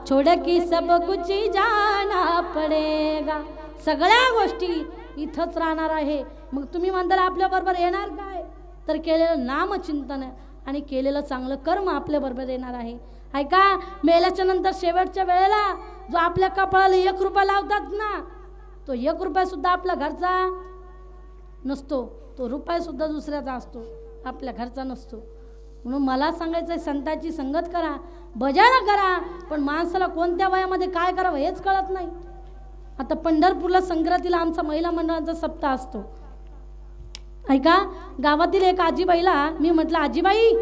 छोड़ के सब कुछ जाना पड़ेगा. सगळ्या गोष्टी इथंच राहणार आहे. मग तुम्ही म्हणताल आपल्याबरोबर येणार काय? तर केलेलं नामचिंतन आणि केलेलं चांगलं कर्म आपल्याबरोबर येणार आहे. ऐका, मेल्याच्या नंतर शेवटच्या वेळेला जो आपल्या कपाळाला 1 रुपया लावतात ना, तो 1 रुपया सुद्धा आपल्या घरचा नसतो, तो रुपया सुद्धा दुसऱ्याचा असतो, आपल्या घरचा नसतो. म्हणून मला सांगायचं आहे, संतांची संगत करा, भजन करा, पण माणसाला कोणत्या वयामध्ये काय करावं हेच कळत नाही. आता पंढरपूरला संक्रांतीला आमचा महिला मंडळाचा सप्ताह असतो. ऐका, गावातील एक आजीबाईला मी म्हटलं, आजीबाई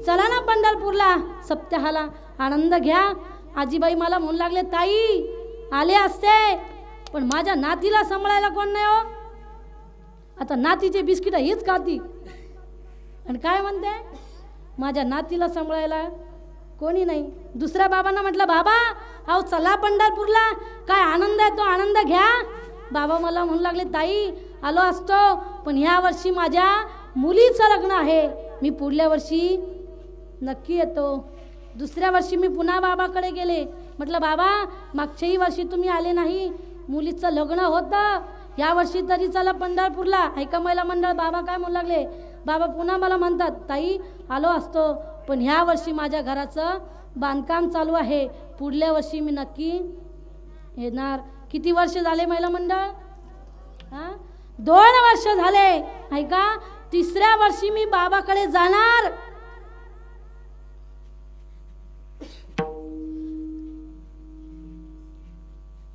चला ना पंढरपूरला सप्ताहाला, आनंद घ्या. आजीबाई मला म्हणू लागले, ताई आले असते, पण माझ्या नातीला सांभाळायला कोण नाही हो. आता नातीचे बिस्किट हीच खाती आणि काय म्हणते, माझ्या नातीला सांभाळायला कोणी नाही. दुसऱ्या बाबांना म्हटलं, बाबा अहो चला पंढरपूरला, काय आनंद आहे तो आनंद घ्या. बाबा मला म्हणू लागले, ताई आलो असतो पण ह्या वर्षी माझ्या मुलीचं लग्न आहे, मी पुढल्या वर्षी नक्की येतो. दुसऱ्या वर्षी मी पुन्हा बाबाकडे गेले, म्हटलं बाबा मागच्याही वर्षी तुम्ही आले नाही, मुलीचं लग्न होतं, या वर्षी तरी चला पंढरपूरला. ऐका महिला मंडळ, बाबा काय म्हणू लागले, बाबा पुन्हा मला म्हणतात, ताई आलो असतो पण ह्या वर्षी माझ्या घराचं बांधकाम चालू आहे, पुढल्या वर्षी मी नक्की येणार. किती वर्ष झाले महिला मंडळ? 2 वर्ष झाले. ऐका, 3ऱ्या वर्षी मी बाबाकडे जाणार.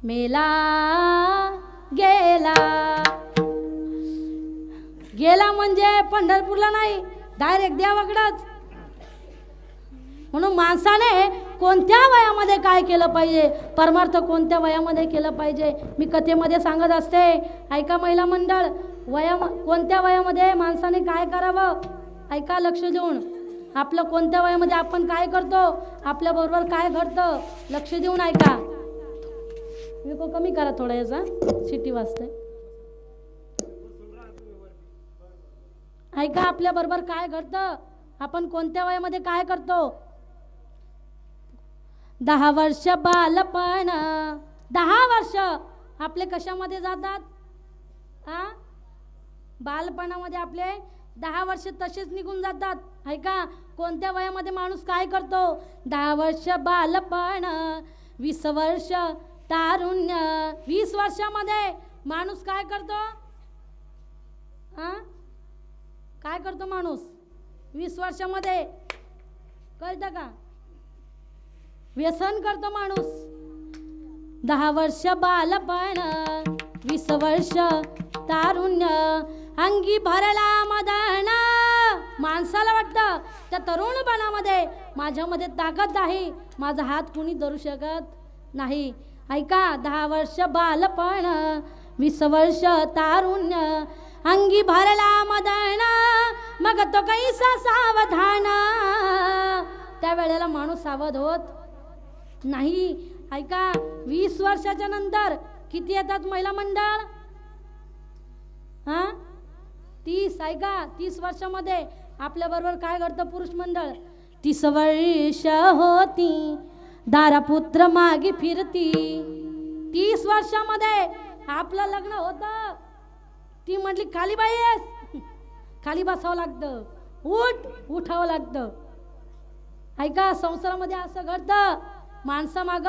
मेला गेला, गेला म्हणजे पंढरपूरला नाही, डायरेक्ट देवाकडंच. म्हणून माणसाने कोणत्या वयामध्ये काय केलं पाहिजे, परमार्थ कोणत्या वयामध्ये केलं पाहिजे, मी कथेमध्ये सांगत असते. ऐका महिला मंडळ, कोणत्या वयामध्ये माणसाने काय करावं, ऐका लक्ष देऊन. आपलं कोणत्या वयामध्ये आपण काय करतो, आपल्याबरोबर काय घडतं, लक्ष देऊन ऐका. मी कमी करा थोडा, याचा शिट्टी वाजते. ऐका, आपल्या बरोबर काय घडतं, आपण कोणत्या वयामध्ये काय करतो. 10 वर्ष बालपण, 10 वर्ष आपले कशामध्ये जातात, बालपणामध्ये आपले 10 वर्ष तसेच निघून जातात. ऐका, कोणत्या वयामध्ये माणूस काय करतो, 10 वर्ष बालपण, 20 वर्ष तारुण्य. 20 वर्षामध्ये माणूस काय करतो, काय करतो माणूस 20 वर्षामध्ये, कळतं का, व्यसन करतो माणूस. 10 वर्ष बालपण, 20 वर्ष तारुण्य, अंगी भरला मदन. माणसाला वाटतं त्या तरुणपणामध्ये माझ्यामध्ये ताकद आहे, माझा हात कुणी धरू शकत नाही. ऐका, 10 वर्ष बालपण, 20 वर्ष तारुण्य, अंगी भरला मदन, मग तो कैसा सावधान. त्या वेळेला माणूस सावध होत नाही. ऐका, 20 वर्षाच्या नंतर किती येतात महिला मंडळ, 30. ऐका, 30 वर्षामध्ये आपल्या बरोबर काय घडतं पुरुष मंडळ. 30 वर्ष होती दारापुत्र मागे फिरती. 30 वर्षामध्ये आपलं लग्न होतं. ती म्हटली, खाली बाई आहेस, खाली बसावं लागतं, उठावं लागतं. ऐका, संसारामध्ये असं घडतं. माणसा माग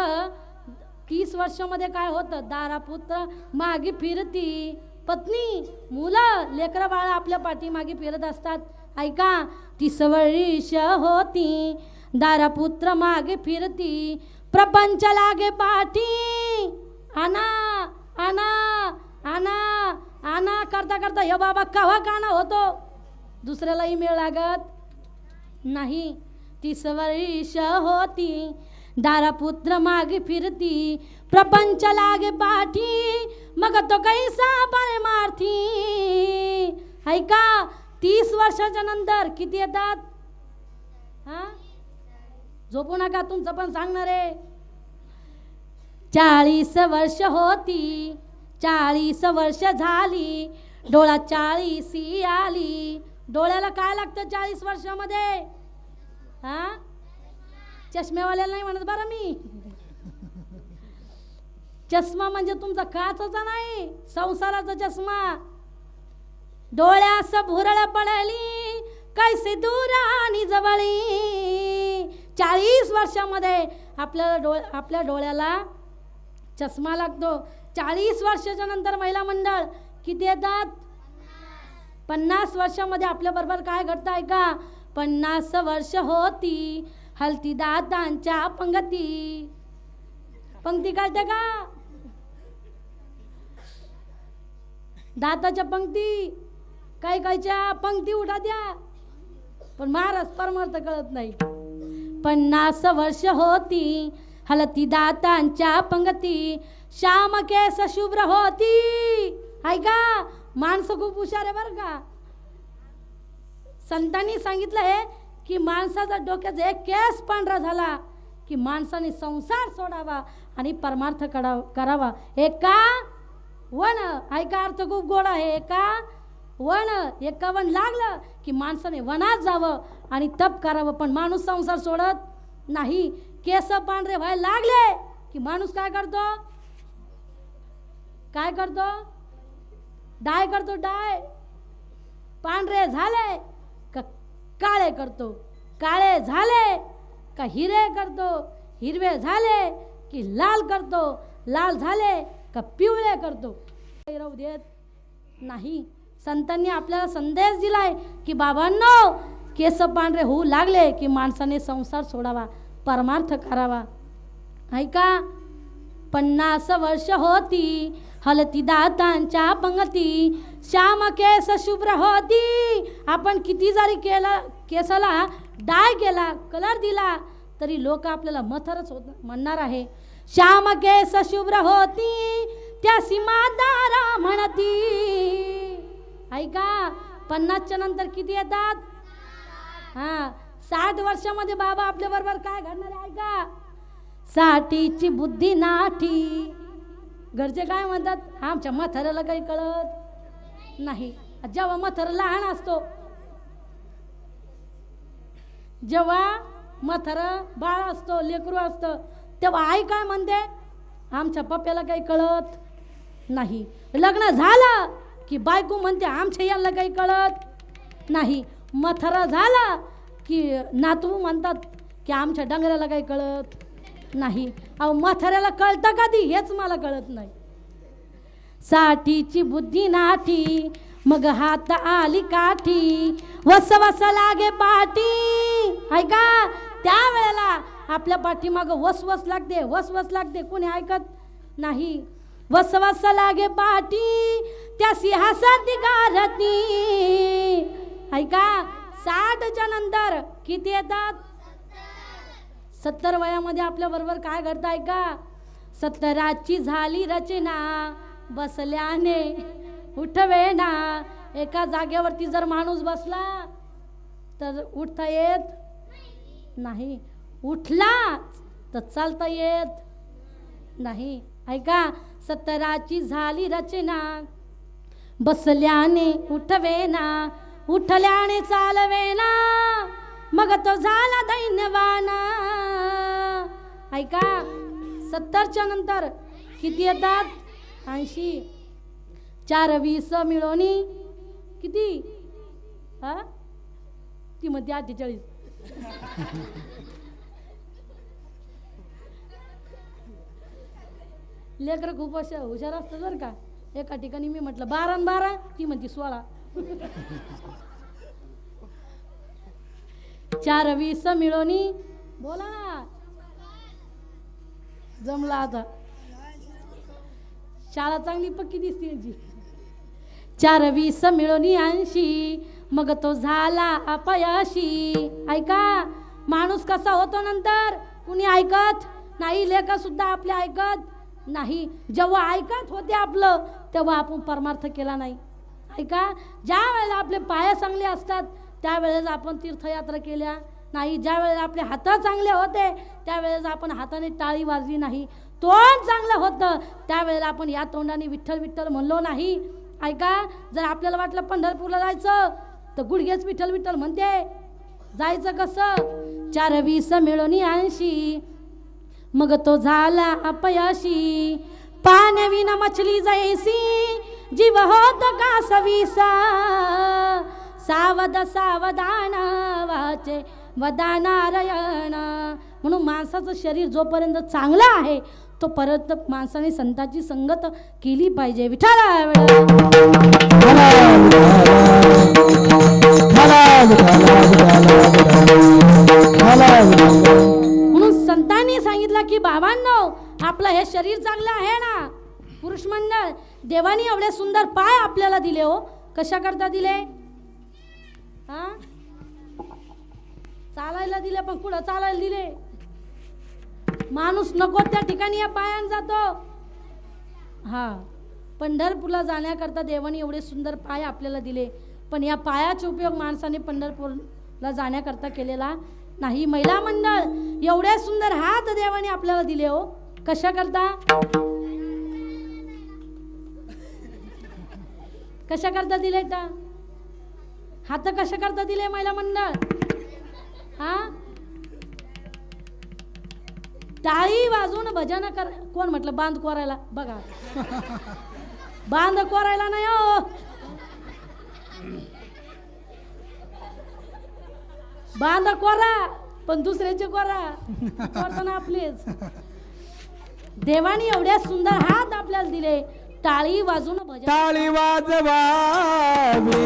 30 वर्षामध्ये काय होतं, दारापुत्र मागे फिरती, पत्नी मुलं लेकरं बाळा आपल्या पाठीमागे फिरत असतात. ऐका, 30 वर्ष होती दारापुत्र मागे फिरती, प्रपंच लागे पाठी, आना आना आना आना करता करता हे बाबा कवा काना होतो, दुसऱ्यालाही मेळ लागत नाही. 30 वर्ष होती दारापुत्र मागे फिरती, प्रपंच लागे पाठी, मग तो कैसा परमार्थी. ऐका, 30 वर्षाच्या नंतर किती येतात, झोपू नका, तुमचं पण सांगणार आहे. 40 वर्ष होती, 40 वर्ष झाली, डोळा 40 आली. डोळ्याला काय लागतं 40 वर्षामध्ये, चष्मेवाल्याला नाही म्हणत बरं मी. चष्मा म्हणजे तुमचा काचचा नाही, संसाराचा चष्मा. डोळ्यास भुरळ पडली, कैसे दूर आणि जवळी. 40 वर्षामध्ये आपल्या डोळ्याला चष्मा लागतो. 40 वर्षाच्या नंतर महिला मंडळ किती येतात, 50 वर्षामध्ये आपल्या बरोबर काय घडतं. ऐका, 50 वर्ष होती हलती दातांच्या पंगती. पंक्ती कळते का, दाताच्या पंक्ती, काही कायच्या पंक्ती उठा द्या, पण महाराज परमार्थ कळत नाही. 50 वर्ष होती हलती दातांच्या पंगती, श्याम केस शुभ्र होती. ऐका, माणसं खूप हुशार आहे बरं का. संतांनी सांगितलं आहे की माणसाचा डोक्याचा एक केस पांढरा झाला की माणसाने संसार सोडावा आणि परमार्थ करावा. एका वन, ऐका अर्थ खूप गोड आहे. एका वन, एका वन लागलं की माणसाने वनात जावं आणि तप करावं. पण माणूस संसार सोडत नाही. केस पांढरे व्हायला लागले की माणूस काय करतो? काय करतो? डाय करतो. डाय. पांढरे झाले का काळे करतो. काळे झाले का हिरे करतो. हिरवे झाले की लाल करतो. लाल झाले का पिवळे करतो. राहू देत नाही. संतांनी आपल्याला संदेश दिलाय की बाबांनो, केस पांढरे होऊ लागले की माणसाने संसार सोडावा, परमार्थ करावा. ऐका, 50 वर्ष होती हलती दातांच्या पंगती, श्याम केस शुभ्र होती. आपण किती जरी केसाला डाय केला, कलर दिला तरी लोक आपल्याला मथरच म्हणणार आहे. श्याम केस शुभ्र होती त्या सीमादारा म्हणती. ऐका, 50च्या नंतर किती येतात? 60 वर्षामध्ये बाबा आपल्या बरोबर काय घडणार आहे? ऐका, 60ची बुद्धी नाठी. घरचे काय म्हणतात? आमच्या म्हाताऱ्याला काही कळत नाही. जेव्हा म्हातारा लहान असतो, जेव्हा म्हातारा बाळ असतो, लेकरू असतं, तेव्हा आई काय म्हणते? आमच्या पप्प्याला काही कळत नाही. लग्न झालं की बायको म्हणते आमच्या याला काही कळत नाही. म्हातारा झाला की नातू म्हणतात की आमच्या डंगराला काही कळत नाही. अहो, म्हाताऱ्याला कळतं कधी हेच मला कळत नाही. 60ची बुद्धी नाठी, मग हात आली काठी, वस वस लागे पाठी. ऐका, त्या वेळेला आपल्या पाठीमाग वसवस लागते, वसवस लागते. कोणी ऐकत नाही. वस वस लागे पाठी त्या सिंहासनाची गारती. ऐका, 60च्या नंतर किती येतात? 70 वयामध्ये आपल्या बरोबर काय घडतं? ऐका, 70ची झाली रचना, बसल्याने उठवेना. एका जागेवरती जर माणूस बसला तर उठता येत नाही. उठला तर चालता येत नाही. ऐका, 70ची झाली रचना, बसल्याने उठवेना, उठल्याने चालवेना, मग तो झाला दैन्यवाना. ऐका, 70च्या नंतर किती येतात? 80. 4 20 मिळून किती? ती म्हणते 48. लेकरं खूप हुशार असतं बरं का. एका ठिकाणी मी म्हटलं 12 आणि 12, ती म्हणते 16. 4 20 मिळून बोला ना. जमला आता. शाळा चांगली पक्की दिसते यांची. 4 20 मिळून 80, मग तो झाला अपयशी. ऐका, माणूस कसा होतो नंतर? कुणी ऐकत नाही. लेकरं सुद्धा आपले ऐकत नाही. जेव्हा ऐकत होते आपलं, तेव्हा आपण परमार्थ केला नाही. ऐका, ज्या वेळेला आपले पाय चांगले असतात त्यावेळेस आपण तीर्थयात्रा केल्या नाही. ज्या वेळेला आपले हात चांगले होते त्यावेळेस आपण हाताने टाळी वाजली नाही. तोंड चांगलं होतं त्यावेळेला आपण या तोंडाने विठ्ठल विठ्ठल म्हणलो नाही. ऐका, जर आपल्याला वाटलं पंढरपूरला जायचं तर गुडघेच विठ्ठल विठ्ठल म्हणते. जायचं कसं? 4 20 मिळून 80, मग तो झाला अपयशी. पाण्याविना मछली जैसी, जीव होत का सविसा. सावध सावधान वाचे वदा नारायण. म्हणून माणसाचं शरीर जोपर्यंत चांगलं आहे तोपर्यंत माणसाने संतांची संगत केली पाहिजे. विठ्ठला म्हणून संतांनी सांगितलं की बाबांनो, आपलं हे शरीर चांगलं आहे ना. पुरुष मंडळ, देवानी एवढे सुंदर पाय आपल्याला दिले हो. कशा करता दिले? चालायला दिले, पण कुठं चालायला दिले? माणूस नको त्या ठिकाणी या पायान जातो. पंढरपूरला जाण्याकरता देवाने एवढे सुंदर पाय आपल्याला दिले, पण या पायाचा उपयोग माणसाने पंढरपूरला जाण्याकरता केलेला नाही. महिला मंडळ एवढे सुंदर हात देवाने आपल्याला दिले हो, कशा करता? कशा करता दिले? हात कशा करता दिले महिला मंडळ? हा, टाळी वाजून भजन कर. कोण म्हटलं बांध कोरायला? बघा, बांध कोरायला नाही हो, बांध कोरा, पण दुसऱ्याचे कोरा कोरताना आपलेच. देवानी एवढ्या सुंदर हात आपल्याला दिले, टाळी वाजून भजन. टाळी वाजवावी,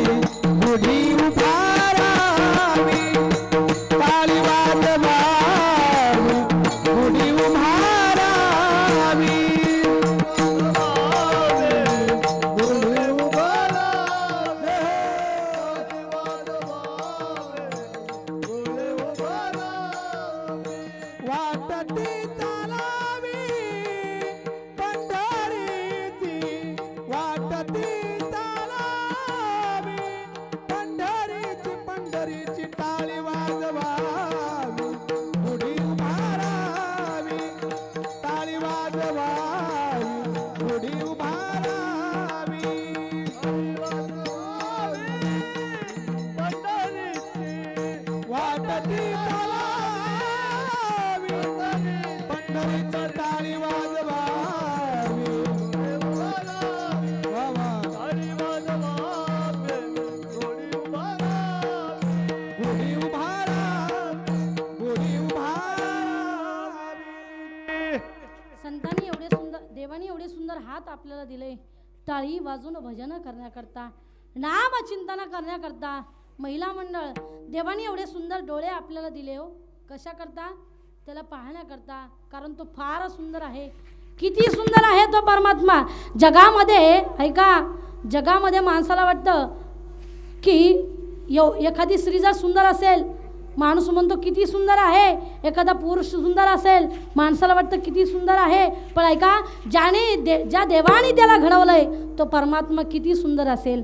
गुढी उभारावी, टाळी वाजवावी, गुढी उभारावी, गुढी उभारावी, गुढी उभारावी, वाटती चालावी पंढरीची, वाटती चालावी पंढरीची, पंढरीची टाळी वाजवावी, गुढी उभारावी, टाळी वाजवावी, गुढी उभारावी, पंढरीची वाटती चालावी, पंढरीची टाळी वाजवावी, वा टाळी वाजवावी, गुढी उभारावी, गुढी उभारावी. संतांनी एवढे सुंदर, देवानी एवढे सुंदर हात आपल्याला दिले, टाळी वाजून भजन करण्याकरता, नाम चिंतन करण्याकरता. महिला मंडळ देवानी एवढे सुंदर डोळे आपल्याला दिले हो, कशा करता? त्याला पाहण्याकरता, कारण तो फार सुंदर आहे. किती सुंदर आहे तो परमात्मा. जगामध्ये ऐका, जगामध्ये माणसाला वाटतं की एखादी स्त्री जर सुंदर असेल, माणूस म्हणतो किती सुंदर आहे. एखादा पुरुष सुंदर असेल, माणसाला वाटतं किती सुंदर आहे. पण ऐका, ज्या देवाने त्याला घडवलंय तो परमात्मा किती सुंदर असेल,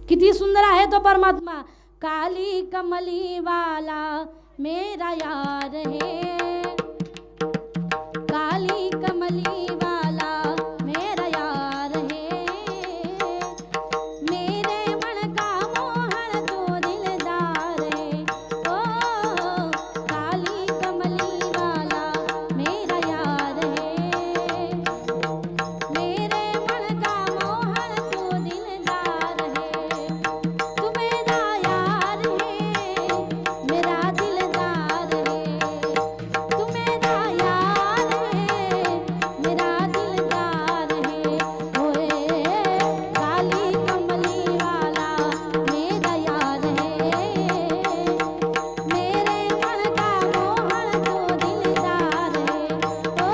किती सुंदर आहे तो परमात्मा. काली कमली वाला मेरा यार है, काली कमली वाला मेरा यार है, मेरे मन का मोहन तो दिलदार है, ओ काली कमली वाला मेरा यार है, मेरे मन का मोहन तो दिलदार है, तू मेरा यार है, मेरा दिलदार है, तू मेरा यार है, मेरा दिलदार है, ओए काली कमली वाला मेरा यार है, मेरे मन का मोहन तो दिलदार है, ओ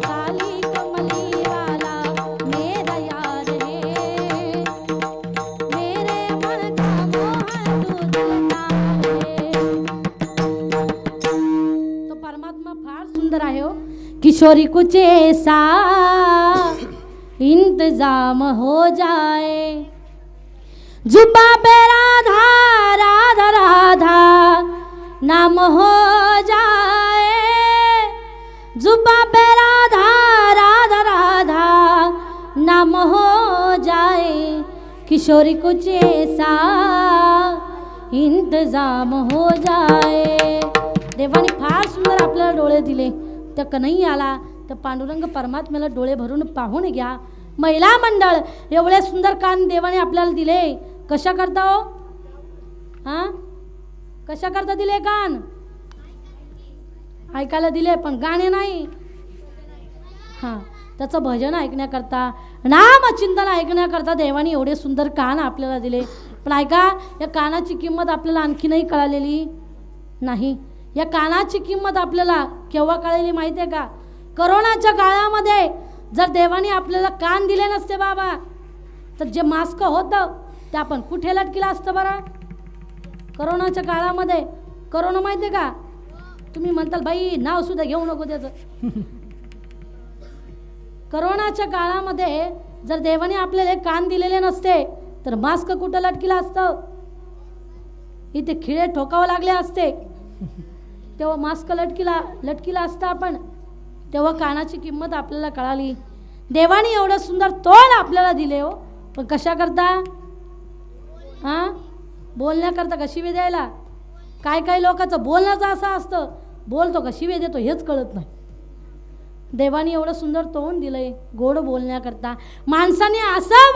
काली कमली वाला मेरा यार है, मेरे मन का मोहन तो दिलदार है. तो परमात्मा फार सुंदर आहे हो. किशोरी कुछ ऐसा इंतजाम हो जाए, जुबा पे राधा राधा राधा नाम हो जाए, जुबा पे राधा राधा राधा नाम हो जाए, किशोरी कुछ ऐसा इंतजाम हो जाए. देवाने फार सुंदर आपल्याला डोळे दिले. त्या कन्हैयाला, त्या पांडुरंग परमात्म्याला डोळे भरून पाहून घ्या. महिला मंडळ एवढे सुंदर कान देवाने आपल्याला दिले, कशा करता हो? हा, कशा करता दिले कान? ऐकायला दिले, पण गाणे नाही. हां, त्याचं भजन ऐकण्याकरता, नाम चिंतन ऐकण्याकरता देवाने एवढे सुंदर कान आपल्याला दिले. पण ऐका, या कानाची किंमत आपल्याला आणखीनही कळालेली नाही. या कानाची किंमत आपल्याला केव्हा कळाली माहिती आहे का? करोनाच्या काळामध्ये जर देवाने आपल्याला कान दिले नसते बाबा, तर जे मास्क होतं ते आपण कुठे लटकिलं असतं बरं? करोनाच्या काळामध्ये. करोना माहिती आहे का? तुम्ही म्हणताल बाई नाव सुद्धा घेऊ नको त्याचं. करोनाच्या काळामध्ये जर देवाने आपल्याला कान दिलेले नसते तर मास्क कुठं लटकिला असतं, इथे खिळे ठोकावं लागले असते, तेव्हा मास्क लटकिला असता आपण, तेव्हा कानाची किंमत आपल्याला कळाली. देवाने एवढं सुंदर तोंड आपल्याला दिले हो, पण कशा करता? बोलण्याकरता का शिवी द्यायला? काय लोकांचं बोलण्याचं असं असतं, बोलतो का शिवी देतो हेच कळत नाही. देवाने एवढं सुंदर तोंड दिलंय गोड बोलण्याकरता. माणसाने असं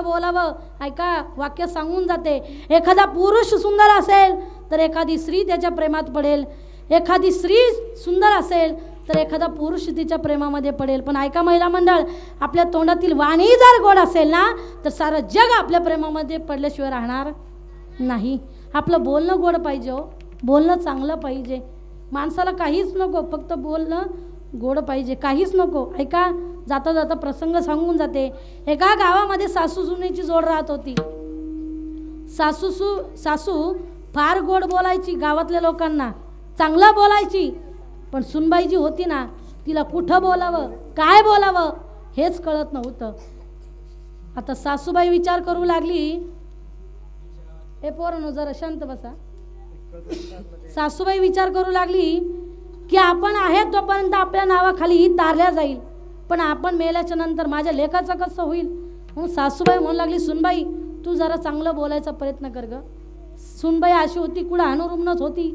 बोलावं. ऐका, वाक्य सांगून जाते. एखादा पुरुष सुंदर असेल तर एखादी स्त्री त्याच्या प्रेमात पडेल, एखादी स्त्री सुंदर असेल तर एखादा पुरुष तिच्या प्रेमामध्ये पडेल. पण ऐका महिला मंडळ, आपल्या तोंडातील वाणी जर गोड असेल ना तर सारं जग आपल्या प्रेमामध्ये पडल्याशिवाय राहणार नाही. आपलं बोलणं गोड पाहिजे हो, बोलणं चांगलं पाहिजे. माणसाला काहीच नको, फक्त बोलणं गोड पाहिजे, काहीच नको. ऐका, जाता जाता प्रसंग सांगून जाते. एका गावामध्ये सासू सुनेची जोड राहत होती. सासू फार गोड बोलायची, गावातल्या लोकांना चांगलं बोलायची, पण सुनबाई जी होती ना तिला कुठं बोलावं, काय बोलावं हेच कळत नव्हतं. आता सासूबाई विचार करू लागली, हे पोरांनो जरा शांत बसा. सासूबाई विचार करू लागली की आपण आहे तोपर्यंत आपल्या नावाखाली ही तारल्या जाईल, पण आपण मेल्याच्या नंतर माझ्या लेकाचं कसं होईल? म्हणून सासूबाई म्हणू लागली, सुनबाई तू जरा चांगलं बोलायचा प्रयत्न कर ग. सुनबाई अशी होती, कुठं अनुरुमनच होती,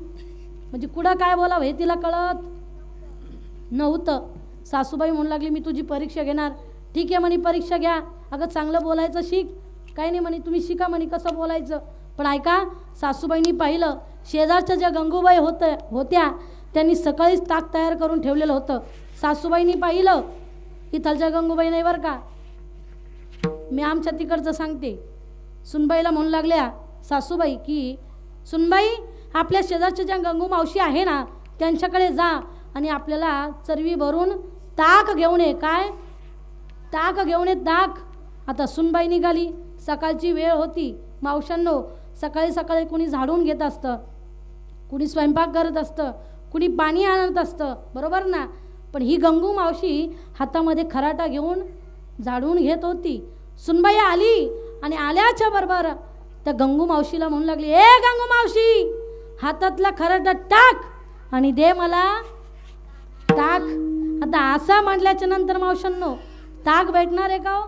म्हणजे कुठं काय बोलावं हे तिला कळत नव्हतं. सासूबाई म्हणू लागली, मी तुझी परीक्षा घेणार. ठीक आहे म्हणे, परीक्षा घ्या. अगं चांगलं बोलायचं शिक. काही नाही म्हणे, तुम्ही शिका म्हणे कसं बोलायचं. पण ऐका, सासूबाईंनी पाहिलं शेजारच्या ज्या गंगूबाई होत्या त्यांनी सकाळीच ताक तयार करून ठेवलेलं होतं. सासूबाईंनी पाहिलं, इथलच्या गंगूबाई नाही बरं का, मी आमच्या तिकडचं सांगते. सुनबाईला म्हणू लागल्या सासूबाई की सुनबाई, आपल्या शेजारच्या ज्या गंगू मावशी आहे ना त्यांच्याकडे जा आणि आपल्याला चरवी भरून ताक घेऊन ये. काय? ताक घेऊन ये, ताक. आता सुनबाई निघाली. सकाळची वेळ होती. मावशांनो, सकाळी सकाळी कुणी झाडून घेत असतं, कुणी स्वयंपाक करत असतं, कुणी पाणी आणत असतं, बरोबर ना. पण ही गंगू मावशी हातामध्ये खराटा घेऊन झाडून घेत होती. सुनबाई आली आणि आल्याच्या बरोबर त्या गंगू मावशीला म्हणू लागली, ए गंगू मावशी, हातातला खराटा टाक आणि दे मला ताक. आता असं म्हटल्याच्या नंतर मावशांनो ताक भेटणार आहे का हो?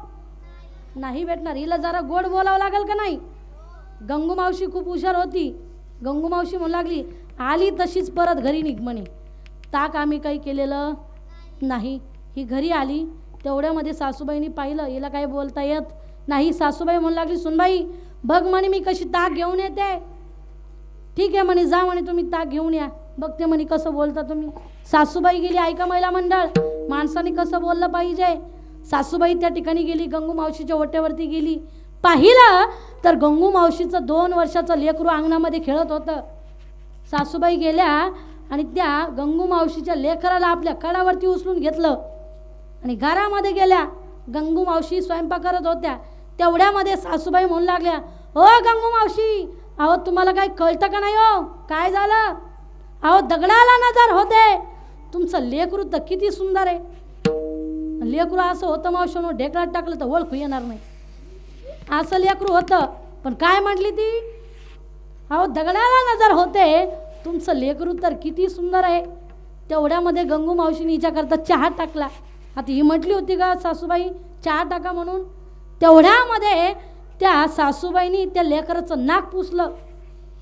नाही भेटणार. हिला जरा गोड बोलावं लागेल का नाही? गंगू मावशी खूप हुशार होती. गंगू मावशी म्हणू लागली, आली तशीच परत घरी निघ म्हणे, ताक आम्ही काही केलेलं नाही. ही घरी आली, तेवढ्यामध्ये सासूबाईंनी पाहिलं हिला काही बोलता येत नाही. सासूबाई म्हणू लागली, सुनबाई बघ म्हणे मी कशी ताक घेऊन येते. ठीक आहे म्हणे, जा म्हणे तुम्ही ताक घेऊन या. बघते म्हणे कसं बोलता तुम्ही. सासूबाई गेली. ऐका महिला मंडळ, माणसाने कसं बोललं पाहिजे. सासूबाई त्या ठिकाणी गेली, गंगू मावशीच्या ओट्यावरती गेली. पाहिलं तर गंगू मावशीचं 2 वर्षाचं लेकरू अंगणामध्ये खेळत होतं. सासूबाई गेल्या आणि त्या गंगू मावशीच्या लेकराला आपल्या कडावरती उचलून घेतलं आणि घरामध्ये गेल्या. गंगू मावशी स्वयंपाक करत होत्या. तेवढ्यामध्ये सासूबाई म्हणू लागल्या, ओ गंगू मावशी, अहो तुम्हाला काही कळतं का नाही हो? काय झालं? अहो दगडाला नजर होते. तुमचं लेकरू तर किती सुंदर आहे. लेकरू असं होतं मावशीनो, ढेकळात टाकलं तर ओळखू येणार नाही, असं लेकरू होतं. पण काय म्हटली ती? अहो दगडाला नजर होते, तुमचं लेकरू तर किती सुंदर आहे. तेवढ्यामध्ये गंगू मावशीने हिच्याकरता चहा टाकला. आता ही म्हटली होती का सासूबाई चहा टाका म्हणून? तेवढ्यामध्ये त्या सासूबाईनी त्या लेकराचं नाक पुसलं.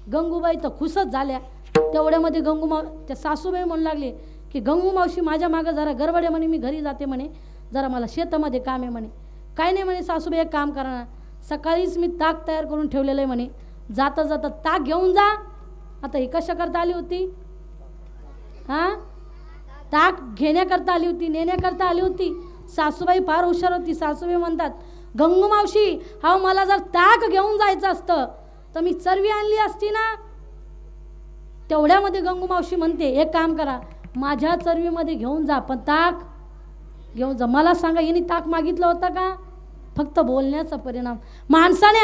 गंगूबाई तर खुशच झाल्या. तेवढ्यामध्ये त्या सासूबाई म्हणू लागले की गंगू मावशी माझ्या मागं जरा गडबड आहे म्हणे, मी घरी जाते म्हणे, जरा मला शेतामध्ये काम आहे म्हणे. काय नाही म्हणे सासूबाई, एक काम करा ना, सकाळीच मी ताक तयार करून ठेवलेलं आहे म्हणे, जाता जाता ताक घेऊन जा. आता ही कशा करता आली होती? ताक घेण्याकरता आली होती, नेण्याकरता आली होती. सासूबाई फार हुशार होती. सासूबाई म्हणतात, गंगू मावशी, अहो मला जर ताक घेऊन जायचं असतं तर मी चरवी आणली असती ना. तेवढ्यामध्ये गंगू मावशी म्हणते, एक काम करा, माझ्या चरवीमध्ये घेऊन जा, पण ताक घेऊन जा. मला सांगा, हिने ताक मागितलं होतं का? फक्त बोलण्याचा परिणाम. माणसाने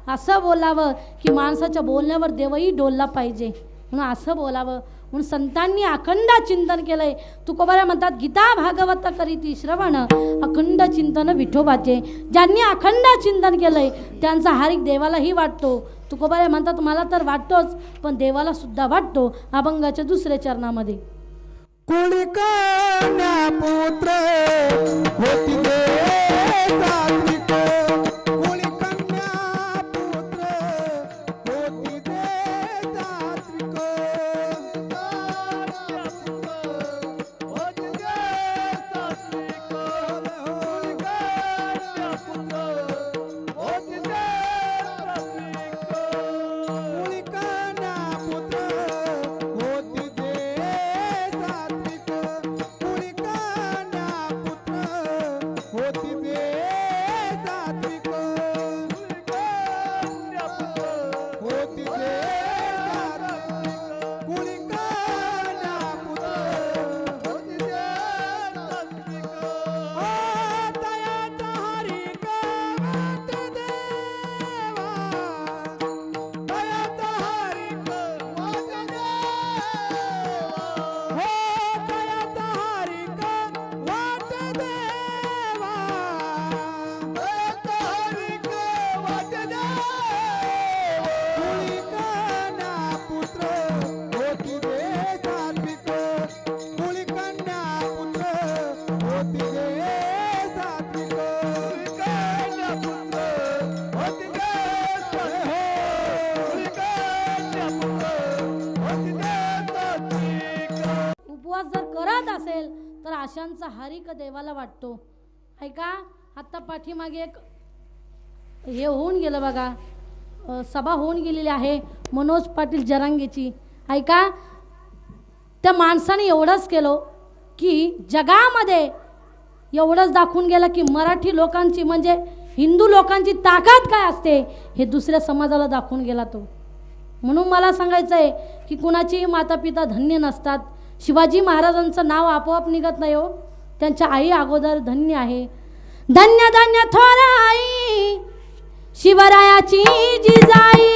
असं बोलावं की माणसाच्या बोलण्यावर देवही डोलला पाहिजे. म्हणून असं बोलावं. म्हणून संतांनी अखंड चिंतन केलंय. तुकोबारा म्हणतात गीता भागवत करीती श्रवण अखंड चिंतन विठोबाचे. ज्यांनी अखंड चिंतन केलंय त्यांचा हारिक देवालाही वाटतो. तुकोबारा म्हणतात मला तर वाटतोच पण देवाला सुद्धा वाटतो. अभंगाच्या दुसऱ्या चरणामध्ये कुळी कन्या पुत्र होती दे सात्विक. कुळी कन्या पुत्र होती दे सात्विक. होती दे सात्विक. कुळी कन्या पुत्र होती दे सात्विक. कुळी कन्या पुत्र होती दे सात्विक. कुळी कन्या पुत्र होती दे सात्विक. होती दे सात्विक. कुळी कन्या पुत्र होती दे सात्विक. दयाचा हरिक वाट देवा. दयाचा हरिक वाट देवा. हो दयाचा हरिक वाट देवा. दयाचा हरिक वाट देवा. कुळी कन्या पुत्र होती दे सात्विक. कुळी कन्या पुत्र होती दे सात्विक. कुळी कन्या पुत्र होती दे सात्विक. कुळी कन्या पुत्र होती दे सात्विक. उपवास जर करत असेल तर अशांचा हरिक देवाला वाटतो. ऐका आत्ता पाठीमागे एक हे होऊन गेलं बघा, सभा होऊन गेलेली आहे मनोज पाटील जरांगेची. ऐका त्या माणसाने एवढंच केलं की जगामध्ये एवढंच दाखवून गेलं की मराठी लोकांची म्हणजे हिंदू लोकांची ताकद काय असते हे दुसऱ्या समाजाला दाखवून गेला तो. म्हणून मला सांगायचं आहे की कुणाची माता पिता धन्य नसतात. शिवाजी महाराजांचं नाव आपोआप निघत नाही हो, त्यांच्या आई अगोदर धन्य आहे. धन्य धन्य थोर आई शिवरायाची जिजाई.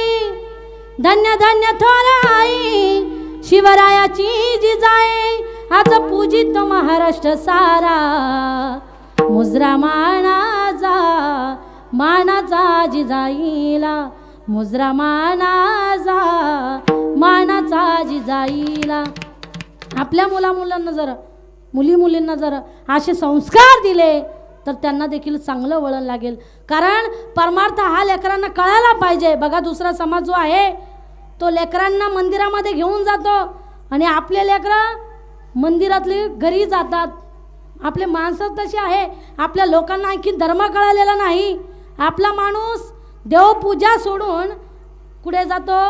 धन्य धन्य थोर आई शिवरायाची जिजाई. आज पूजित महाराष्ट्र सारा मुजरा मानाचा मानाचा जिजाईला. मुजरा मानाचा मानाचा जिजाईला. आपल्या मुलांना जर मुलींना जर असे संस्कार दिले तर त्यांना देखील चांगलं वळण लागेल. कारण परमार्थ हा लेकरांना कळायला पाहिजे. बघा दुसरा समाज जो आहे तो लेकरांना मंदिरामध्ये घेऊन जातो आणि आपले लेकरं मंदिरातले घरी जातात. आपले माणसं तशी आहे. आपल्या लोकांना आणखी धर्म कळालेला नाही. आपला माणूस देवपूजा सोडून कुठे जातो,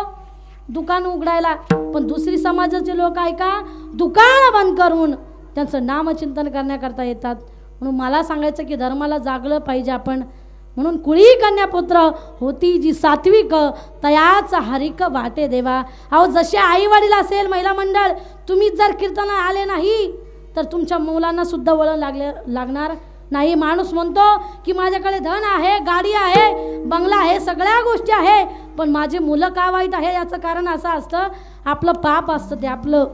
दुकान उघडायला. पण दुसरी समाजाचे लोक ऐका दुकान बंद करून त्यांचं नामचिंतन करण्याकरता येतात. म्हणून मला सांगायचं की धर्माला जागलं पाहिजे आपण. म्हणून कुळी कन्यापुत्र होती जी सात्विक तयाच हरिक वाटे देवा. अहो जसे आई वडील असेल महिला मंडळ तुम्ही जर कीर्तन आले नाही तर तुमच्या मुलांना सुद्धा वळण लागणार नाही. माणूस म्हणतो की माझ्याकडे धन आहे, गाडी आहे, बंगला आहे, सगळ्या गोष्टी आहे, पण माझे मुलं का वाईट आहे याचं कारण असं असतं आपलं पाप असतं. ते आपलं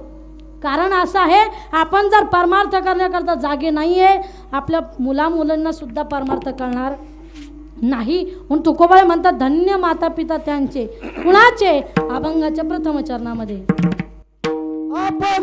कारण असं आहे आपण जर परमार्थ करण्याकरता जागे नाही आहे आपल्या मुलांना सुद्धा परमार्थ करणार नाही. म्हणून तुकोबाई म्हणतात धन्य माता पिता त्यांचे. कुणाचे? अभंगाच्या प्रथम चरणामध्ये आपण